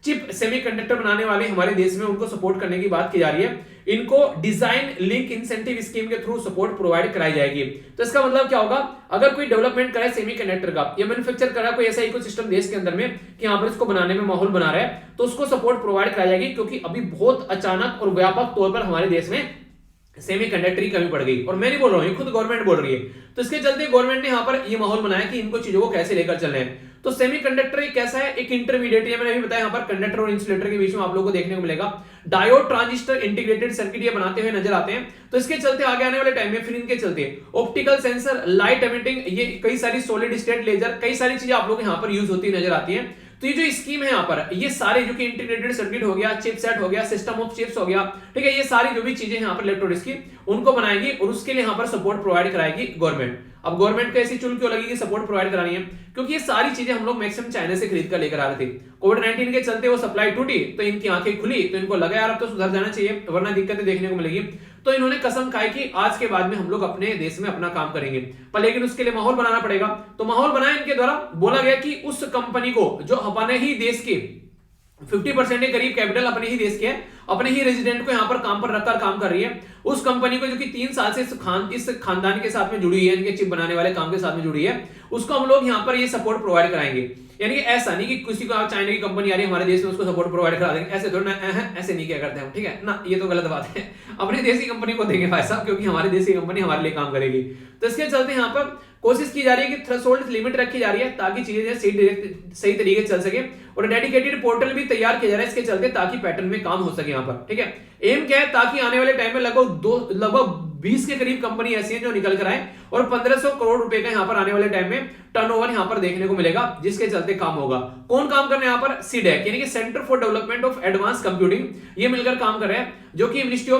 चिप सेमीकंडक्टर बनाने वाले हमारे देश में, उनको सपोर्ट करने की बात की जा रही है। इनको डिजाइन लिंक इंसेंटिव स्कीम के थ्रू सपोर्ट प्रोवाइड कराई जाएगी। तो इसका मतलब क्या होगा, अगर कोई डेवलपमेंट करे सेमीकंडक्टर का या मैन्युफैक्चर करा कोई ऐसा इकोसिस्टम देश के अंदर में कि यहाँ पर इसको बनाने में माहौल बना रहा है, तो उसको सपोर्ट प्रोवाइड कराई जाएगी। क्योंकि अभी बहुत अचानक और व्यापक तौर पर हमारे देश में सेमीकंडक्टर की कमी पड़ गई, और मैं नहीं बोल रहा हूं, ये खुद गवर्नमेंट बोल रही है। तो इसके चलते गवर्नमेंट ने यहाँ पर ये माहौल बनाया कि इनको चीजों को कैसे लेकर चल रहे हैं। तो सेमीकंडक्टर एक कैसा है, एक इंटरमीडिएट, मैंने अभी बताया, यहाँ पर कंडक्टर और इंसुलेटर के बीच में आप लोगों को देखने को मिलेगा डायोड ट्रांजिस्टर इंटीग्रेटेड सर्किट ये बनाते हुए नजर आते हैं। तो इसके चलते आगे आने वाले टाइम में फिर इनके चलते ऑप्टिकल सेंसर, लाइट एमिटिंग, ये कई सारी सॉलिड स्टेट लेजर, कई सारी चीजें आप लोग यहाँ पर यूज होती नजर आती है। तो ये जो स्कीम है यहाँ पर, ये सारे जो कि इंटीग्रेटेड सर्किट हो गया, चिपसेट हो गया, सिस्टम ऑफ चिप्स हो गया, ठीक है, ये सारी जो भी चीजें यहाँ पर इलेक्ट्रॉनिक्स की, उनको बनाएगी और उसके लिए यहाँ पर सपोर्ट प्रोवाइड कराएगी गवर्नमेंट। अब गवर्नमेंट को ऐसी चुल क्यों लगी कि सपोर्ट प्रोवाइड करानी है, क्योंकि ये सारी चीजें हम लोग मैक्सिमम चाइना से खरीद कर लेकर आ रहे थे। कोविड-19 के चलते वो सप्लाई टूटी, तो इनकी आंखें खुली, तो इनको लगा यार अब तो सुधर जाना चाहिए, वरना दिक्कतें देखने को मिलेगी। तो इन्होंने कसम खाई कि आज के बाद में हम लोग अपने देश में अपना काम करेंगे, पर लेकिन उसके लिए माहौल बनाना पड़ेगा। तो माहौल बनाया इनके द्वारा, बोला गया कि उस कंपनी को जो अपने ही देश के 50% के करीब कैपिटल अपने ही देश के है, अपने ही रेजिडेंट को यहाँ पर काम पर रखकर काम कर रही है, उस कंपनी को जो कि 3 साल से इस खानदान के साथ में जुड़ी है, इनके चिप बनाने वाले काम के साथ में जुड़ी है, उसको हम लोग यहाँ पर ये सपोर्ट प्रोवाइड कराएंगे। यानी कि ऐसा नहीं कि किसी को चाइना की कंपनी आ रही है हमारे देश में, उसको सपोर्ट प्रोवाइड करा देंगे, ऐसे थोड़ा ना, ऐसे नहीं क्या करते हम, ठीक है ना, ये तो गलत बात है। अपने देश की कंपनी को देंगे भाई साहब, क्योंकि हमारे देश की कंपनी हमारे लिए काम करेगी। तो इसके चलते यहाँ पर कोशिश की जा रही है कि थ्रेशोल्ड लिमिट रखी जा रही है, ताकि चीजें सही तरीके से चल सके, और डेडिकेटेड पोर्टल भी तैयार किया जा रहा है इसके चलते, ताकि पैटर्न में काम हो सके यहाँ पर, ठीक है। एम क्या है, ताकि आने वाले टाइम में लगभग 20 के करीब कंपनी ऐसी है जो निकल कर आए, और 1500 करोड़ रुपए का यहाँ पर आने वाले टाइम में टर्नओवर यहाँ पर देखने को मिलेगा, जिसके चलते काम होगा। कौन काम कर रहे हैं यहाँ पर, सीडेक यानी कि centre for development of advance computing, ये मिलकर काम कर रहे हैं, जो कि ministry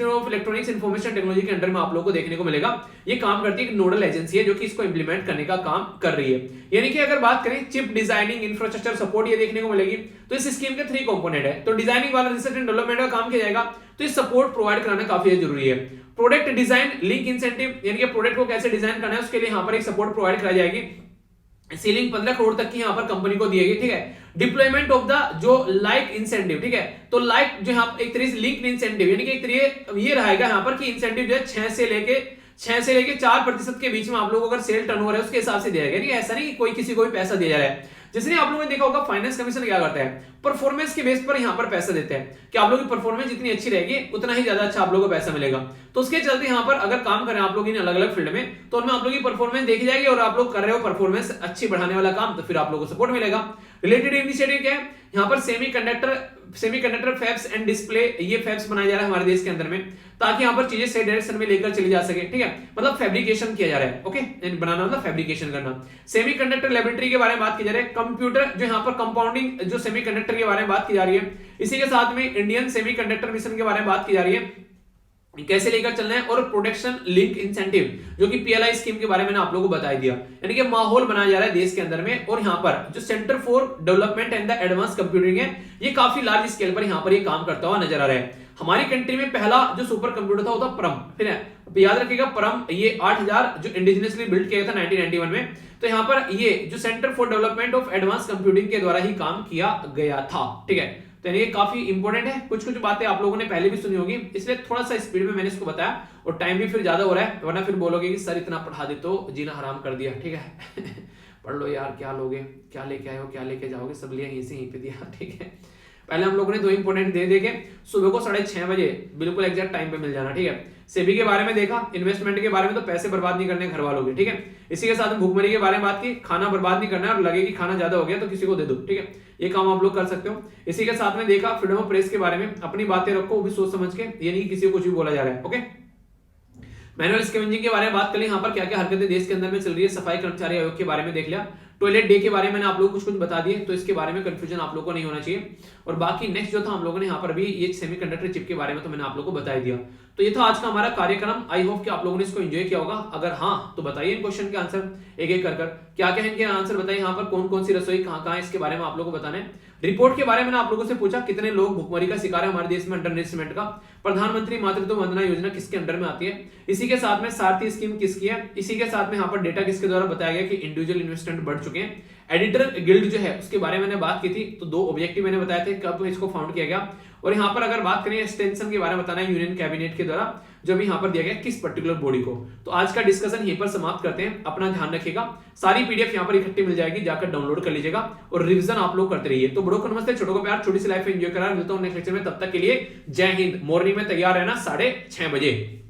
of electronics information technology के अंडर में आप लोगों को देखने को मिलेगा। ये काम करती है, एक नोडल एजेंसी है जो कि इसको इंप्लीमेंट करने का काम कर रही है। यानी कि अगर बात करें चिप डिजाइनिंग, इंफ्रास्ट्रक्चर सपोर्ट, ये देखने को मिलेगी। तो इस स्कीम के 3 कंपोनेंट है। तो डिजाइनिंग वाला रिसर्च एंड डेवलपमेंट का काम किया जाएगा, तो इस सपोर्ट प्रोवाइड कराना काफी जरूरी है। प्रोडक्ट डिजाइन लिंक इंसेंटिव, यानी कि प्रोडक्ट को कैसे डिजाइन करना है, उसके लिए यहाँ पर एक सपोर्ट प्रोवाइड कराई जाएगी। सीलिंग 15 करोड़ तक की यहाँ पर कंपनी को दी गई, ठीक है। डिप्लॉयमेंट ऑफ द जो लाइक इंसेंटिव, ठीक है, तो लाइक जो यहाँ एक तरीके से लिंक इंसेंटिव, यानी कि एक तरीके ये रहेगा यहाँ पर कि इंसेंटिव जो है 6 से लेके 4% के बीच में आप लोगों को अगर सेल टर्नओवर है उसके हिसाब से दिया जाएगा। ऐसा नहीं कि कोई किसी को भी पैसा दिया जा रहा है। जैसे आप लोगों ने देखा होगा फाइनेंस कमीशन क्या करता है, परफॉर्मेंस के बेस पर यहाँ पर पैसा देते हैं कि आप लोगों की परफॉर्मेंस जितनी अच्छी रहेगी उतना ही ज्यादा अच्छा आप लोगों को पैसा मिलेगा। तो उसके चलते यहाँ पर अगर काम करें आप लोग इन अलग अलग फील्ड में, तो उनमें आप लोगों की परफॉर्मेंस देखी जाएगी, और आप लोग कर रहे हो परफॉर्मेंस अच्छी बढ़ाने वाला काम, तो फिर आप लोगों को सपोर्ट मिलेगा। रिलेटेड इनिशिएटिव क्या है, यहाँ पर सेमीकंडक्टर फैब्स एंड डिस्प्ले, ये फैब्स बनाया जा रहा है हमारे देश के अंदर में, ताकि यहाँ पर चीजें सही डायरेक्शन में लेकर चली जा सके, ठीक है, मतलब फैब्रिकेशन किया जा रहा है, ओके, बनाना मतलब फैब्रिकेशन करना। सेमीकंडक्टर लेबोरेटरी के बारे में बात की जा रही है। कंप्यूटर जो यहाँ पर कंपाउंडिंग जो सेमीकंडक्टर के बारे में बात की जा रही है। इसी के साथ में इंडियन सेमीकंडक्टर मिशन के बारे में बात की जा रही है। कैसे लेकर चलना है, और प्रोटेक्शन लिंक इंसेंटिव जो कि पीएलआई स्कीम के बारे में मैंने आप लोगों को बता दिया। यानी कि माहौल बनाया जा रहा है देश के अंदर में, और यहाँ पर जो centre for development and the advance computing है, ये काफी लार्ज स्केल पर यहाँ पर ये काम करता हुआ नजर आ रहा है। हमारी कंट्री में पहला जो सुपर कंप्यूटर था वो था परम, फिर याद रखिएगा परम ये 8000 जो इंडिजिनियसली बिल्ड किया गया था 1991 में। तो यहाँ पर ये जो centre for development of advance computing के द्वारा ही काम किया गया था, ठीक है। तो ये काफी इंपॉर्टेंट है, कुछ कुछ बातें आप लोगों ने पहले भी सुनी होगी, इसलिए थोड़ा सा स्पीड में मैंने इसको बताया, और टाइम भी फिर ज्यादा हो रहा है, वरना फिर बोलोगे कि सर इतना पढ़ा दे तो जीना हराम कर दिया, ठीक है। पढ़ लो यार, क्या लोगे, क्या लेके आए हो, क्या लेके जाओगे, सब लिया यहीं से यहीं पे दिया, ठीक है। पहले हम लोगों ने 2 इंपॉर्टेंट दे देके सुबह को 6:30 बजे बिल्कुल एग्जैक्ट टाइम पे मिल जाना, ठीक है। सेबी के बारे में देखा, इन्वेस्टमेंट के बारे में, तो पैसे बर्बाद नहीं करने घर वालों के, ठीक है। इसी के साथ में भूखमरी के बारे में बात की, खाना बर्बाद नहीं करना है, और लगे कि खाना ज्यादा हो गया तो किसी को दे दो, ठीक है। ये काम आप लोग कर सकते हो। इसी के साथ में देखा फ्रीडम ऑफ प्रेस के बारे में, अपनी बातें रखो वो भी सोच समझ के, ये नहीं किसी को कुछ भी बोला जा रहा है, ओके। मैनुअल स्कैवेंजिंग के बारे में बात कर ली, यहाँ पर क्या क्या हरकतें देश के अंदर में चल रही है, सफाई कर्मचारी आयोग के बारे में देख लिया, टॉयलेट डे के बारे में मैंने आप लोगों को कुछ कुछ बता दिए, तो इसके बारे में कंफ्यूजन आप लोगों को नहीं होना चाहिए। और बाकी नेक्स्ट जो था हम लोगों ने यहाँ पर भी ये सेमीकंडक्टर चिप के बारे में तो मैंने आप लोगों को बता दिया। तो ये था आज का हमारा कार्यक्रम, आई होप कि आप लोगों ने इसको एंजॉय किया होगा। अगर हाँ तो बताइए इन क्वेश्चन के आंसर एक एक कर क्या क्या इनके आंसर बताइए, यहाँ पर कौन कौन सी रसोई कहाँ कहाँ इसके बारे में आप लोगों को बताना है। रिपोर्ट के बारे में मैंने आप लोगों से पूछा कितने लोग भुखमरी का शिकार है हमारे देश में अंडर एस्टिमेट का, प्रधानमंत्री मातृत्व वंदना योजना किसके अंडर में आती है, इसी के साथ में सारथी स्कीम किसकी है, इसी के साथ में यहाँ पर डेटा किसके द्वारा बताया गया कि इंडिविजुअल इन्वेस्टमेंट बढ़ चुके हैं, एडिटर गिल्ड जो है उसके बारे में मैंने बात की थी, तो 2 ऑब्जेक्टिव मैंने बताए थे कब इसको फाउंड किया गया, और यहाँ पर अगर बात करें एक्सटेंशन के बारे में बताना है यूनियन कैबिनेट के द्वारा जो भी यहाँ पर दिया गया किस पर्टिकुलर बॉडी को। तो आज का डिस्कशन यहीं पर समाप्त करते हैं, अपना ध्यान रखिएगा, सारी पीडीएफ यहाँ पर इकट्ठी मिल जाएगी, जाकर डाउनलोड कर लीजिएगा और रिवीजन आप लोग करते रहिए। तो बड़ों को नमस्ते, छोटों को प्यार, छोटी सी लाइफ एंजॉय करा, मिलता हूं नेक्स्ट लेक्चर में, तब तक के लिए जय हिंद। मॉर्निंग में तैयार रहना 6:30 बजे।